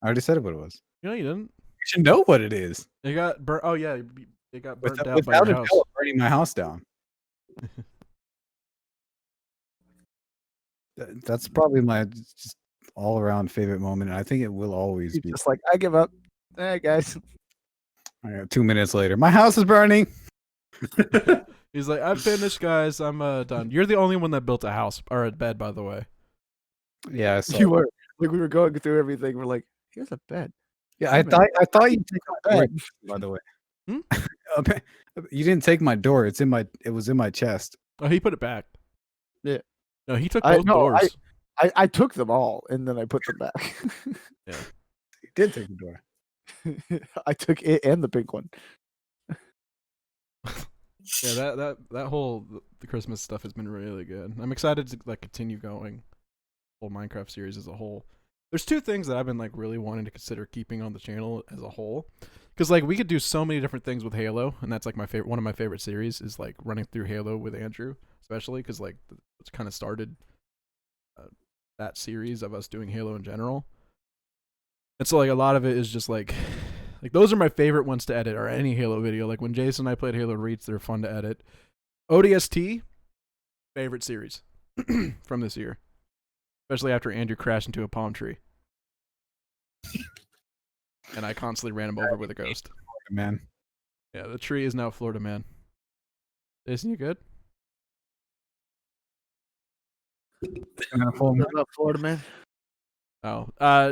I already said what it was. No, you didn't. You should know what it is. They got burnt. Oh yeah, they got burnt out by Without your a house. doubt, burning my house down. That's probably my just all around favorite moment. And I think it will always He's be. just like, I give up. Hey guys. All right, 2 minutes later, my house is burning. He's like, I'm finished, guys. I'm done. You're the only one that built a house or a bed, by the way. Yeah, I saw You that. were like we were going through everything. We're like, here's a bed. Yeah, I thought you'd take my door, Bed. by the way. Hmm? Okay. You didn't take my door. It was in my chest. Oh, he put it back. Yeah. No, he took I- both no, doors. I took them all and then I put them back. You did take the door. I took it and the pink one. Yeah, that whole the Christmas stuff has been really good. I'm excited to like continue going whole Minecraft series as a whole. There's 2 things that I've been like really wanting to consider keeping on the channel as a whole, because like we could do so many different things with Halo, and that's like one of my favorite series is like running through Halo with Andrew, especially because like it's kind of started that series of us doing Halo in general. And so like a lot of it is just like those are my favorite ones to edit, or any Halo video. Like when Jason and I played Halo Reach, they're fun to edit. ODST, favorite series from this year. Especially after Andrew crashed into a palm tree. And I constantly ran him over with a ghost. Man. Yeah, the tree is now Florida man. Isn't you good? Florida man. Oh,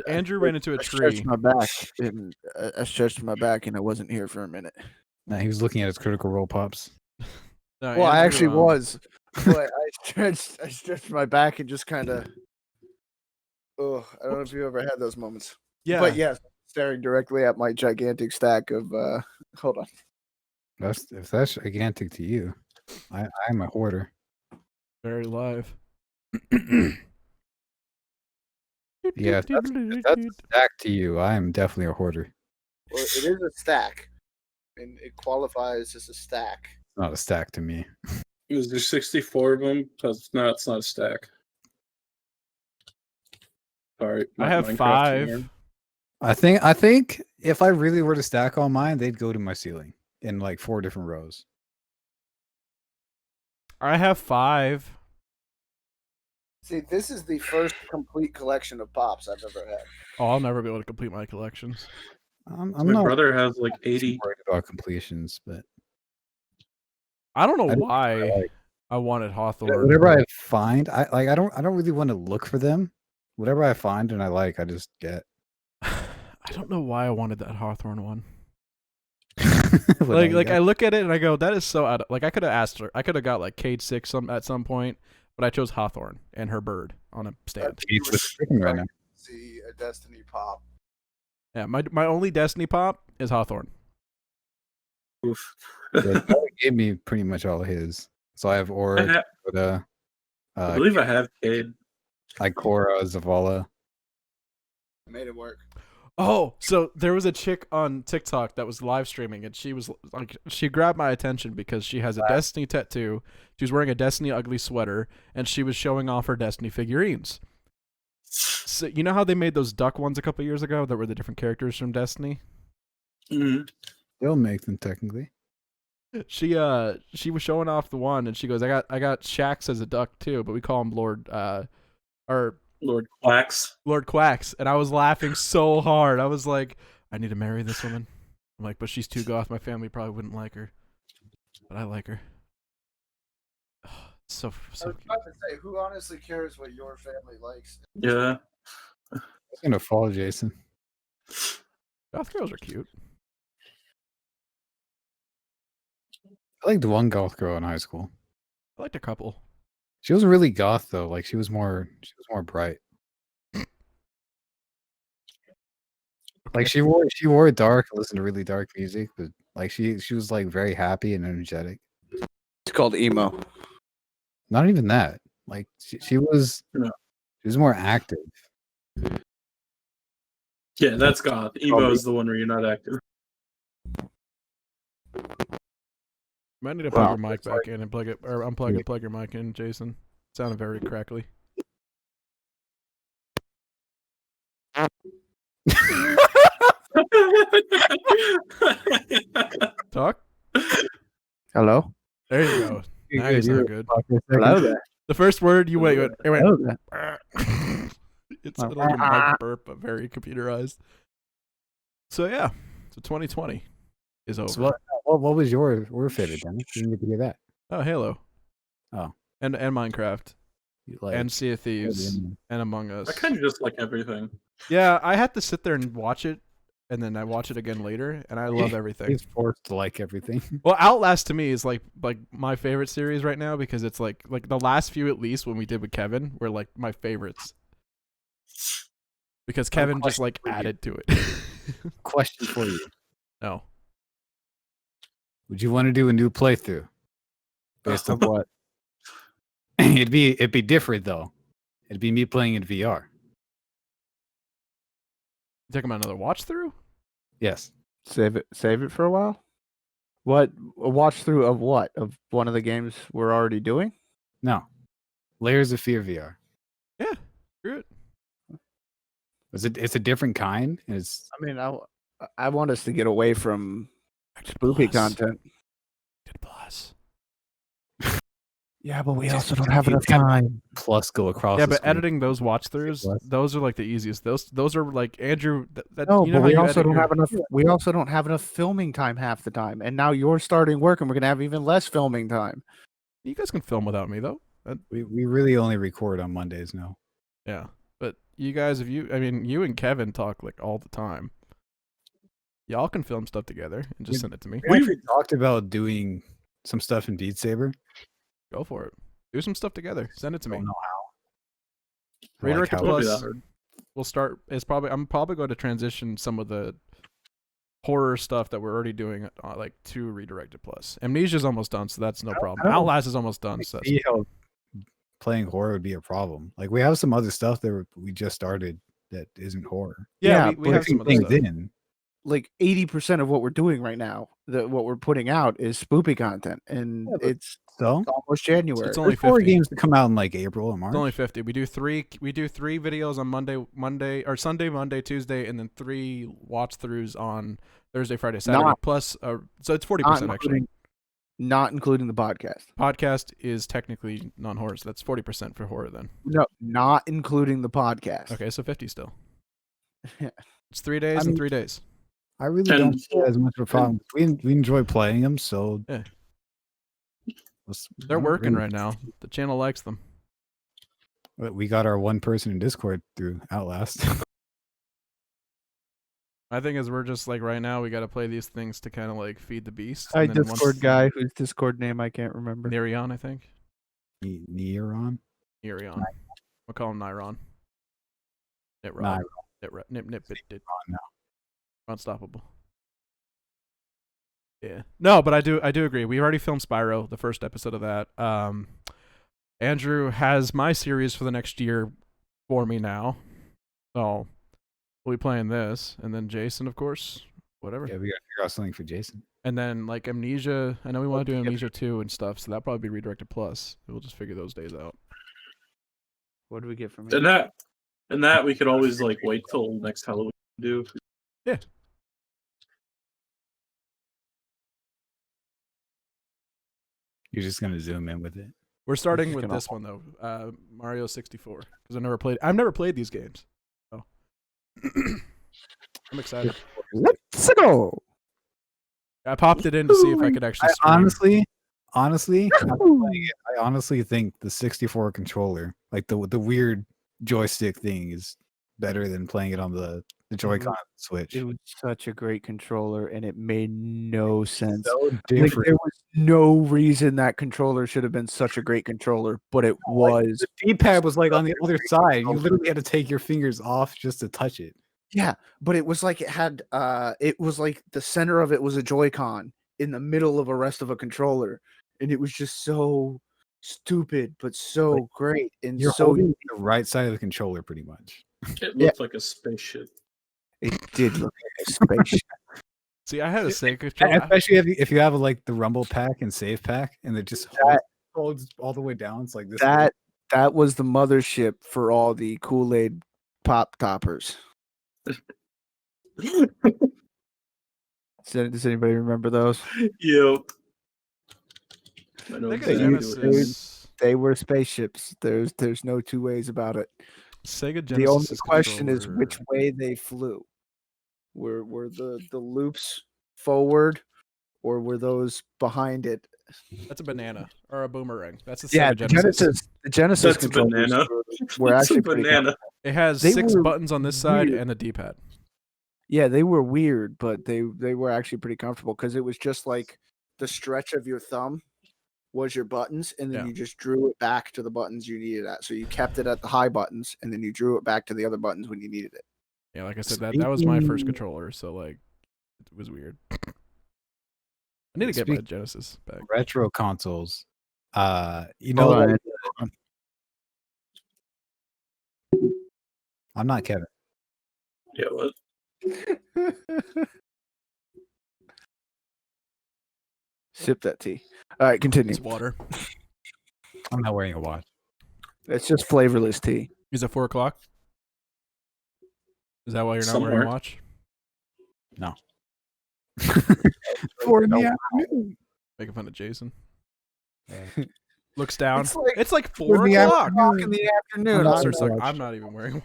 Andrew ran into a I stretched tree. my back and I stretched my back and I wasn't here for a minute. Nah, he was looking at his Critical Role pops. No, Well, I Andrew, actually was, but I stretched my back and just kind of. Oh, I don't know if you ever had those moments. Yeah, But yes, staring directly at my gigantic stack of. Hold on. If that's gigantic to you, I'm a hoarder. very live. Yeah, if that's a stack to you, I am definitely a hoarder. Well, it is a stack, and it qualifies as a stack. It's not a stack to me. Is there 64 of them? Because no, it's not a stack. Sorry, I not have Minecraft 5. anymore. I think if I really were to stack all mine, they'd go to my ceiling in like 4 different rows. I have 5. See, this is the first complete collection of pops I've ever had. Oh, I'll never be able to complete my collections. I'm My not brother has like too 80. worried about completions, but I don't know I don't why like- I wanted Hawthorne. whatever I find, I don't really want to look for them. Whatever I find and I like, I just get. I don't know why I wanted that Hawthorne one. But Like, you like got- I look at it and I go, that is so out of, like I could have asked her. I could have got like Cade 6 at some point, but I chose Hawthorne and her bird on a stand. It's with chicken right now. See a Destiny pop. Yeah, my only Destiny pop is Hawthorne. Oof. Yeah, Tyler gave me pretty much all of his. So I have I, Aura, ha- Dakota, I believe I have Cade. Ikora, Zavala. Made it work. Oh, so there was a chick on TikTok that was live streaming, and she was like, she grabbed my attention because she has a Destiny tattoo. She was wearing a Destiny ugly sweater, and she was showing off her Destiny figurines. So you know how they made those duck ones a couple years ago that were the different characters from Destiny? Mhm. They'll make them technically. She was showing off the one, and she goes, I got Shax as a duck too, but we call him Lord or Lord Quacks. Lord Quacks, and I was laughing so hard. I was like, I need to marry this woman. I'm like, but she's too goth. My family probably wouldn't like her, but I like her. So I was about to say, who honestly cares what your family likes? Yeah. I was gonna follow Jason. goth girls are cute. I liked one goth girl in high school. I liked a couple. She wasn't really goth though. Like she was more bright. Like she wore it dark and listened to really dark music, but like she was like very happy and energetic. It's called emo. Not even that. Like she was No. she was more active. Yeah, that's goth. Emo is the one where you're not active. Might need to plug Wow. your mic back in and plug it, or unplug and plug your mic in, Jason. It sounded very crackly. Talk. Hello. There you go. Now you sound good. Hello there. The first word you went, it went. Hello there. It's like a mic burp, but very computerized. So yeah, so 2020 is over. So what was your favorite, Dennis? Didn't get to hear that. Oh, Halo. Oh. And Minecraft You like and Sea of Thieves yeah. and Among Us. I kind of just like everything. Yeah, I had to sit there and watch it, and then I watch it again later, and I love everything. He's forced to like everything. Well, Outlast to me is like my favorite series right now because it's like the last few at least when we did with Kevin were like my favorites. Because Kevin just like added to it. Question for you. No. Would you want to do a new playthrough? Based on what? It'd be different though. It'd be me playing in VR. You talking about another watch through? Yes. Save it for a while. What a watch through of what? Of one of the games we're already doing? No. Layers of Fear VR. Yeah. Screw it. It's a different kind. And it's I mean, I want us to get away from spoopy content. Plus. Yeah, but we Just- also don't have enough time. plus go across. Yeah, the but screen. editing those watch throughs, Plus. those are like the easiest. Those are like Andrew. No, you know but how we you also edit don't your- have enough. We also don't have enough filming time half the time. And now you're starting work, and we're gonna have even less filming time. You guys can film without me though. We really only record on Mondays now. Yeah, but you guys, you and Kevin talk like all the time. Y'all can film stuff together and just send it to me. We actually talked about doing some stuff in Beat Saber. Go for it. Do some stuff together. Send it to me. Don't know how. Redirected how- Won't be Plus. that hard. We'll start. I'm probably going to transition some of the horror stuff that we're already doing like to Redirected Plus. Amnesia's almost done, so that's no problem. I don't Outlast is almost done. So see how playing horror would be a problem. Like we have some other stuff that we just started that isn't horror. yeah, Yeah, we but have some other things stuff. in. Like 80% of what we're doing right now, what we're putting out is spoopy content, and Yeah, but it's So almost January. It's only there's 4 50. games to come out in like April or March. It's only 50. We do three videos on Monday or Sunday, Monday, Tuesday, and then 3 watch throughs on Thursday, Friday, Saturday. Not- Plus, so it's 40% not actually. including, Not including the podcast. Podcast is technically non-horror, so that's 40% for horror then. No, not including the podcast. Okay, so 50 still. Yeah. It's 3 days and 3 days. I really And- don't see it as much of a problem. We enjoy playing them, so Yeah. let's- They're I don't working really- right now. The channel likes them. We got our one person in Discord through Outlast. I think as we're just like right now, we got to play these things to kind of like feed the beast. Hi, and then Discord guy whose Discord name I can't remember. Nerion, I think. Neuron. Nerion. We'll call him Niron. Niron. Nip, it. No. Unstoppable. Yeah. No, but I do agree. We already filmed Spyro, the first episode of that. Andrew has my series for the next year for me now. So we'll be playing this. And then Jason, of course. Whatever. Yeah, we gotta figure out something for Jason. And then like Amnesia. I know we want to do Amnesia 2 and stuff, so that'll probably be redirected plus. We'll just figure those days out. What do we get from And it? that we could always like wait till next Halloween to do. Yeah. You're just gonna zoom in with it. We're starting Just with gonna- this one though, Mario 64, because I've never played these games. So I'm excited. Let's go. I popped it in to see if I could actually. Stream. Honestly, I honestly think the 64 controller, like the weird joystick thing, is better than playing it on the Joy-Con Switch. It was such a great controller, and it made no sense. So Like, different. there was no reason that controller should have been such a great controller, but it was. The D-pad was like on the other side. You literally had to take your fingers off just to touch it. Yeah, but it was like it had. It was like the center of it was a Joy-Con in the middle of a rest of a controller, and it was just so stupid, but so great and You're so. holding the right side of the controller, pretty much. It looked like a spaceship. It did look like a spaceship. See, I had a Sega And controller. especially if you have like the Rumble pack and Save pack, and it just holds all the way down. It's like this. That was the mothership for all the Kool-Aid pop toppers. Does anybody remember those? Yep. I know Sega exactly what it is. Genesis. They were spaceships. There's no two ways about it. Sega Genesis. The only question is controller- which way they flew. Were the loops forward, or were those behind it? That's a banana or a boomerang. That's the Yeah, Sega Genesis. the Genesis That's a controllers banana. were It's a actually pretty banana. It has They 6 were buttons on this side weird. and a D-pad. Yeah, they were weird, but they were actually pretty comfortable because it was just like the stretch of your thumb was your buttons, and then Yeah. you just drew it back to the buttons you needed at. So you kept it at the high buttons, and then you drew it back to the other buttons when you needed it. Yeah, like I said, that was my first Speaking- controller, so like it was weird. I need to get my Genesis back. retro consoles. You Hold know, on, like- I'm not Kevin. Yeah, what? Sip that tea. All right, continue. It's water. I'm not wearing a watch. It's just flavorless tea. Is it 4 o'clock? Is that why you're not Somewhere. wearing a watch? No. For No. the afternoon. Making fun of Jason. Yeah. Looks down. It's like It's like for 4 the o'clock. afternoon. In the afternoon. not Starts wearing like, a watch. I'm not even wearing one.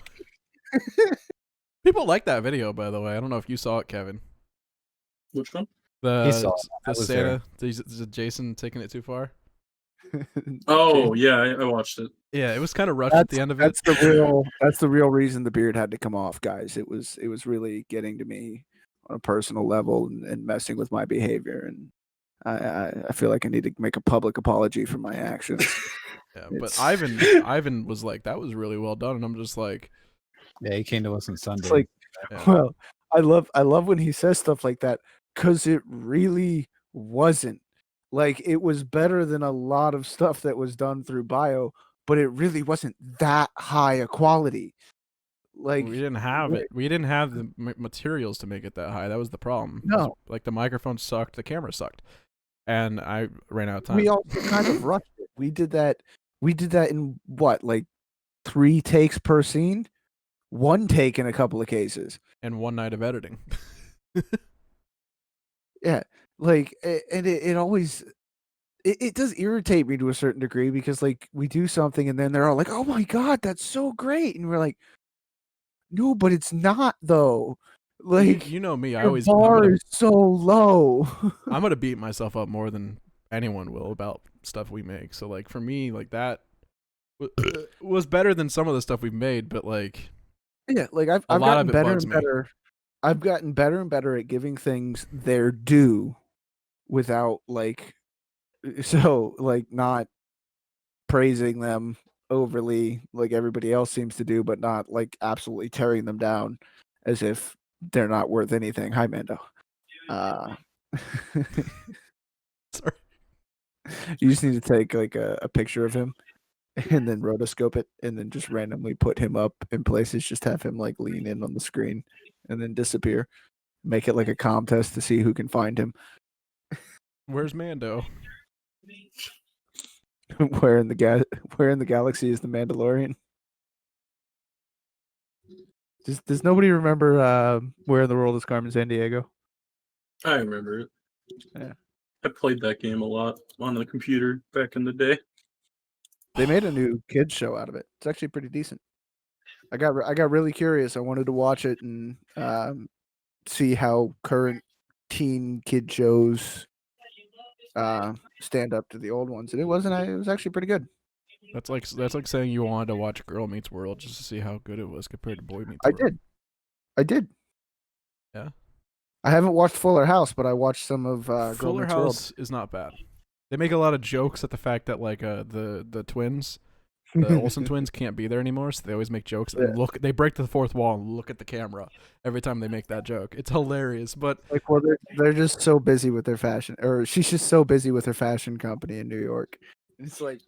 People like that video, by the way. I don't know if you saw it, Kevin. Which one? The, saw it. I the was Santa, the Jason taking it too far. Oh, yeah, I watched it. Yeah, it was kind of rushed at the end of it. That's the real reason the beard had to come off, guys. It was really getting to me on a personal level and messing with my behavior, and I feel like I need to make a public apology for my actions. Yeah, but it's- Ivan was like, that was really well done, and I'm just like, Yeah, he came to us on Sunday. It's like, yeah. well, I love when he says stuff like that because it really wasn't. Like, it was better than a lot of stuff that was done through bio, but it really wasn't that high a quality. Like, we didn't have right. it. We didn't have the materials to make it that high. That was the problem. No. Like the microphone sucked, the camera sucked, and I ran out of time. we also kind of rushed it. We did that in what, like 3 takes per scene? 1 take in a couple of cases. And one night of editing. Yeah. Like, and it always, it does irritate me to a certain degree because like we do something and then they're all like, "Oh my god, that's so great," and we're like, "No, but it's not though." Like you know me, your bar is so low. I'm gonna beat myself up more than anyone will about stuff we make. So like for me, like that was better than some of the stuff we've made, but like Yeah, like I've lot gotten of it better bugs and me. better. I've gotten better and better at giving things their due without like not praising them overly like everybody else seems to do, but not like absolutely tearing them down as if they're not worth anything. Hi, Mando. Sorry. You just need to take like a picture of him and then rotoscope it and then just randomly put him up in places, just have him like lean in on the screen and then disappear. Make it like a contest to see who can find him. Where's Mando? Where in the galaxy is the Mandalorian? Does nobody remember Where in the World is Carmen Sandiego? I remember it. Yeah. I played that game a lot on the computer back in the day. They made a new kids show out of it. It's actually pretty decent. I got really curious. I wanted to watch it and see how current teen kid shows stand up to the old ones, and it wasn't. It was actually pretty good. That's like saying you wanted to watch Girl Meets World just to see how good it was compared to Boy Meets I World. did. Yeah. I haven't watched Fuller House, but I watched some of Girl Fuller Meets House is not bad. They make a lot of jokes at the fact that like the twins, World. the Olsen twins can't be there anymore, so they always make jokes and they break the fourth wall and look at the camera every time they make that joke. It's hilarious, but Like, well, they're just so busy with their fashion, or she's just so busy with her fashion company in New York. It's like,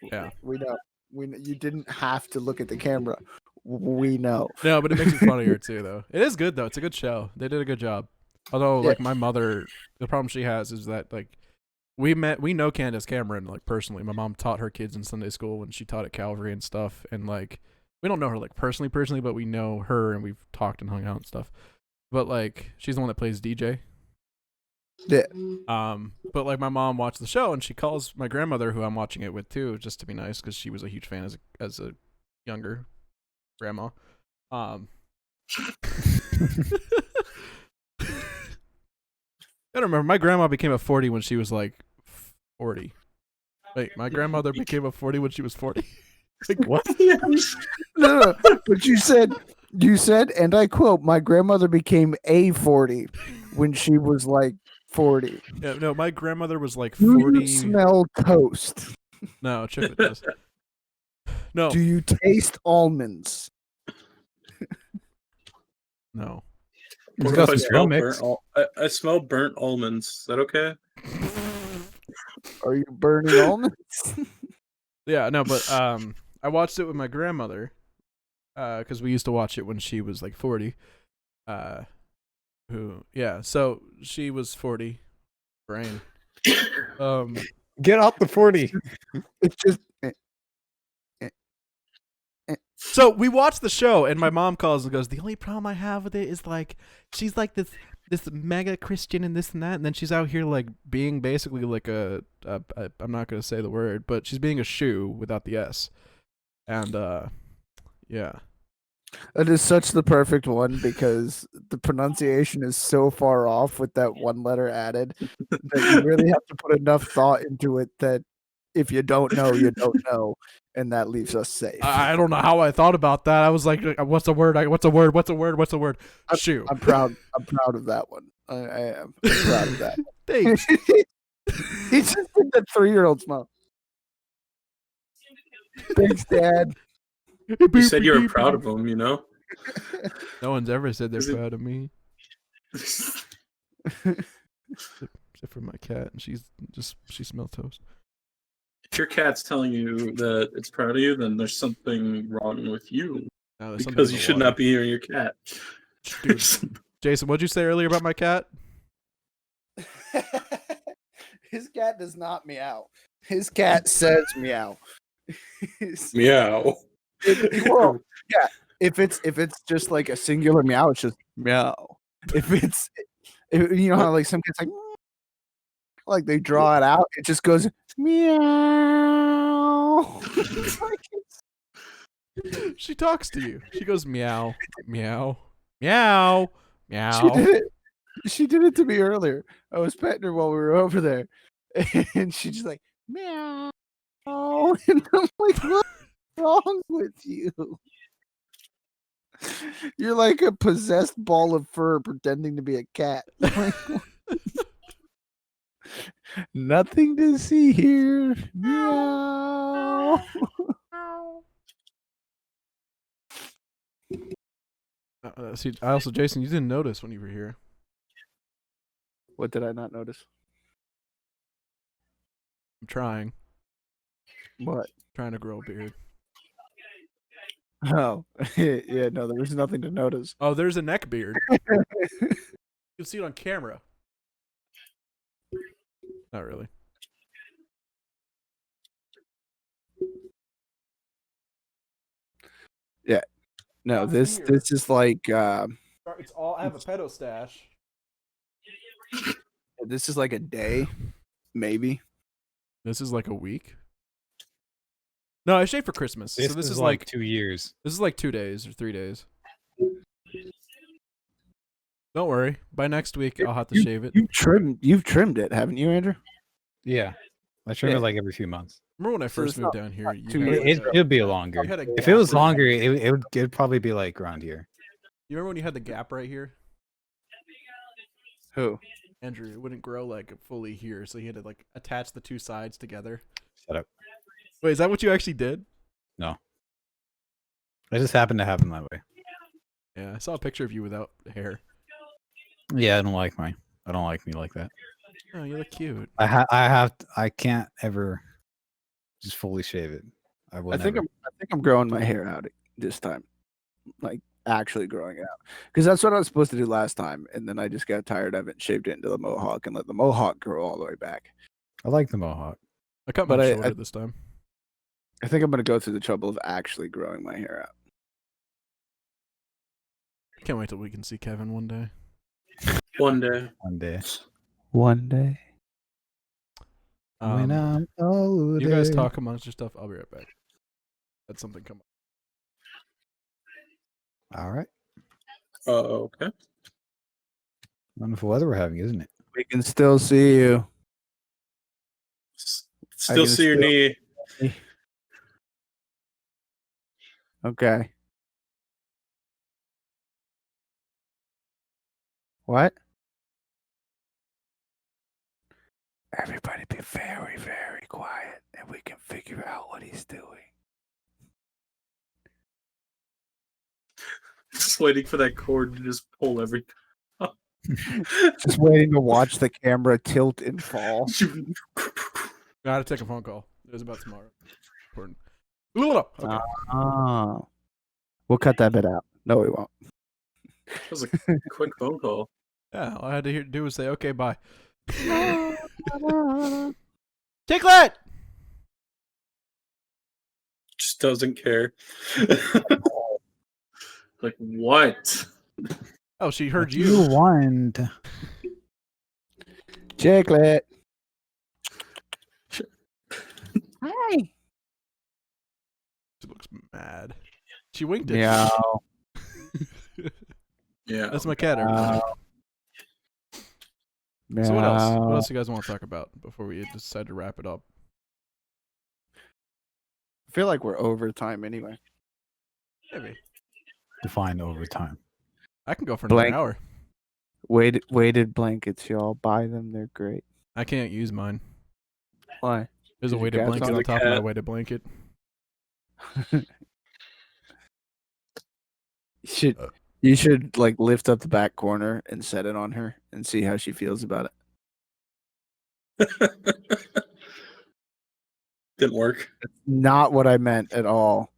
yeah. we know, you didn't have to look at the camera. We know. No, but it makes it funnier too, though. It is good though. It's a good show. They did a good job. Although, Yeah. like my mother, the problem she has is that like we know Candace Cameron like personally. My mom taught her kids in Sunday school when she taught at Calvary and stuff, and like we don't know her like personally, but we know her and we've talked and hung out and stuff. But like she's the one that plays DJ. Yeah. But like my mom watched the show and she calls my grandmother, who I'm watching it with too, just to be nice because she was a huge fan as a younger grandma. I don't remember. My grandma became a 40 when she was like 40. Wait, my grandmother became a 40 when she was 40. Like, what? No, but you said, and I quote, "My grandmother became a 40 when she was like 40." Yeah, no, my grandmother was like Do 40. you smell toast? No, Chip does. No, Do you taste almonds? no. He's What got if some trail mix. I smell burnt almonds. Is that okay? Are you burning almonds? Yeah, no, but I watched it with my grandmother because we used to watch it when she was like 40. So she was 40. Brain. Get out the 40. It's just So we watched the show, and my mom calls and goes, "The only problem I have with it is like she's like this mega Christian and this and that, and then she's out here like being basically like a I'm not gonna say the word, but she's being a shoe without the S, and yeah." That is such the perfect one because the pronunciation is so far off with that one letter added that you really have to put enough thought into it that if you don't know, you don't know, and that leaves us safe. I don't know how I thought about that. I was like, "What's a word? What's a word? What's a word? What's a word?" Shoe. I'm proud of that one. I am proud of that. Thanks. He just did the 3-year-old smile. Thanks, Dad. You said you were proud of him, you know? No one's ever said they're Is it- proud of me, except for my cat, and she smells toast. If your cat's telling you that it's proud of you, then there's something wrong with you. No, there's something Because in you the should water. not be near your cat. Dude, Jason, what'd you say earlier about my cat? His cat does not meow. His cat says meow. Meow. Well, yeah. If it's just like a singular meow, it's just meow. If you know how like some kids like like they draw it out. It just goes meow. It's like She talks to you. She goes meow, meow, meow, she meow. did it. She did it to me earlier. I was petting her while we were over there, and she just like meow. And I'm like, what's wrong with you? You're like a possessed ball of fur pretending to be a cat. Like, nothing to see here. Meow. See, I also, Jason, you didn't notice when you were here. What did I not notice? I'm trying What? to grow a beard. Oh, yeah. No, there was nothing to notice. Oh, there's a neck beard. You can see it on camera. Not really. No, Not this here. this is like It's all. I have a pedo stash. this is like a day, maybe. This is like a week. No, I shaved for Christmas. This, so this is is like like 2 years. this is like 2 days or 3 days. Don't worry. By next week, I'll have to shave it. You've trimmed it, haven't you, Andrew? Yeah. I trim Yeah. it like every few months. Remember when I So first it's moved not- down here? not You 2 had years. like It, a- it'd be longer. you had a If gap it was right- longer, it'd probably be like around here. You remember when you had the gap right here? Who? Andrew, it wouldn't grow like fully here, so he had to like attach the two sides together. Shut up. Wait, is that what you actually did? It just happened to happen that way. Yeah, I saw a picture of you without hair. Yeah, I don't like me like that. Oh, you look cute. I can't ever just fully shave it. I will I think never. I'm growing my hair out this time, like actually growing it out, because that's what I was supposed to do last time, and then I just got tired of it and shaved it into the mohawk and let the mohawk grow all the way back. I like the mohawk. I cut But mine I- shorter I- this time. I think I'm gonna go through the trouble of actually growing my hair out. Can't wait till we can see Kevin one day. One day. One day. One day. When I'm older. You guys talk amongst your stuff. I'll be right back. That's something come up. All right. Okay. Wonderful weather we're having, isn't it? We can still see you. Still can see your still- knee. Okay. What? Everybody be very, very quiet, and we can figure out what he's doing. Just waiting for that cord to just pull everything. Just waiting to watch the camera tilt and fall. Gotta take a phone call. It was about tomorrow. Important. Okay. Oh. We'll cut that bit out. No, we won't. That was a quick phone call. Yeah, all I had to do was say, okay, bye. Chicklet! Just doesn't care. Like what? Oh, she heard You you. want. Chicklet! Hi! She looks mad. She winked at Meow. Yeah. That's my cat. Everybody. So what else? What else you guys want to talk about before we decide to wrap it up? I feel like we're over time anyway. Maybe Define overtime. I can go for another Blank. hour. Weighted blankets, y'all. Buy them. They're great. I can't use mine. Why? There's a Is your weighted cat blanket on on the top of my cat? weighted blanket. You should like lift up the back corner and set it on her and see how she feels about it. Didn't work. Not what I meant at all.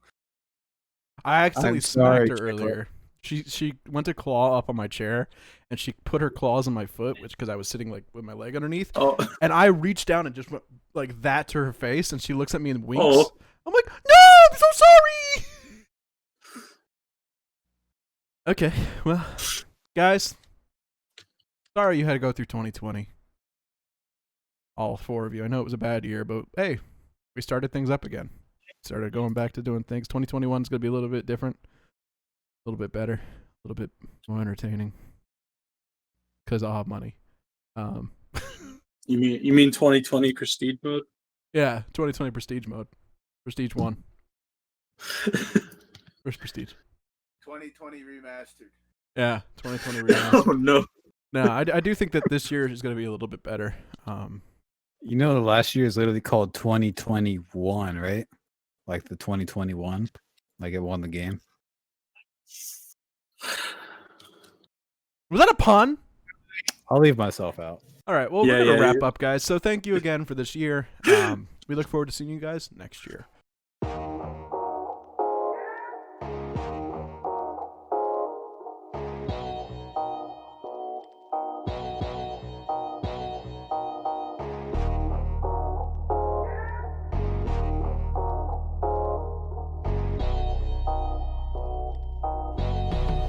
I accidentally I'm sorry, smacked her Chicklet. earlier. She went to claw up on my chair, and she put her claws on my foot, which because I was sitting like with my leg underneath, Oh, and I reached down and just went like that to her face, and she looks at me and winks. Oh. I'm like, no, I'm so sorry. Okay, well, guys, sorry you had to go through 2020. all 4 of you. I know it was a bad year, but hey, we started things up again. Started going back to doing things. 2021 is going to be a little bit different, a little bit better, a little bit more entertaining because I'll have money. You mean 2020 prestige mode? Yeah, 2020 prestige mode. Prestige 1. First prestige. 2020 remastered. Yeah, 2020 remastered. Oh no. No, I do think that this year is going to be a little bit better. You know, the last year is literally called 2021, right? Like the 2021, like it won the game. Was that a pun? I'll leave myself out. All right, well, Yeah, we're going to yeah, wrap up, guys. So thank you again for this year. We look forward to seeing you guys next year.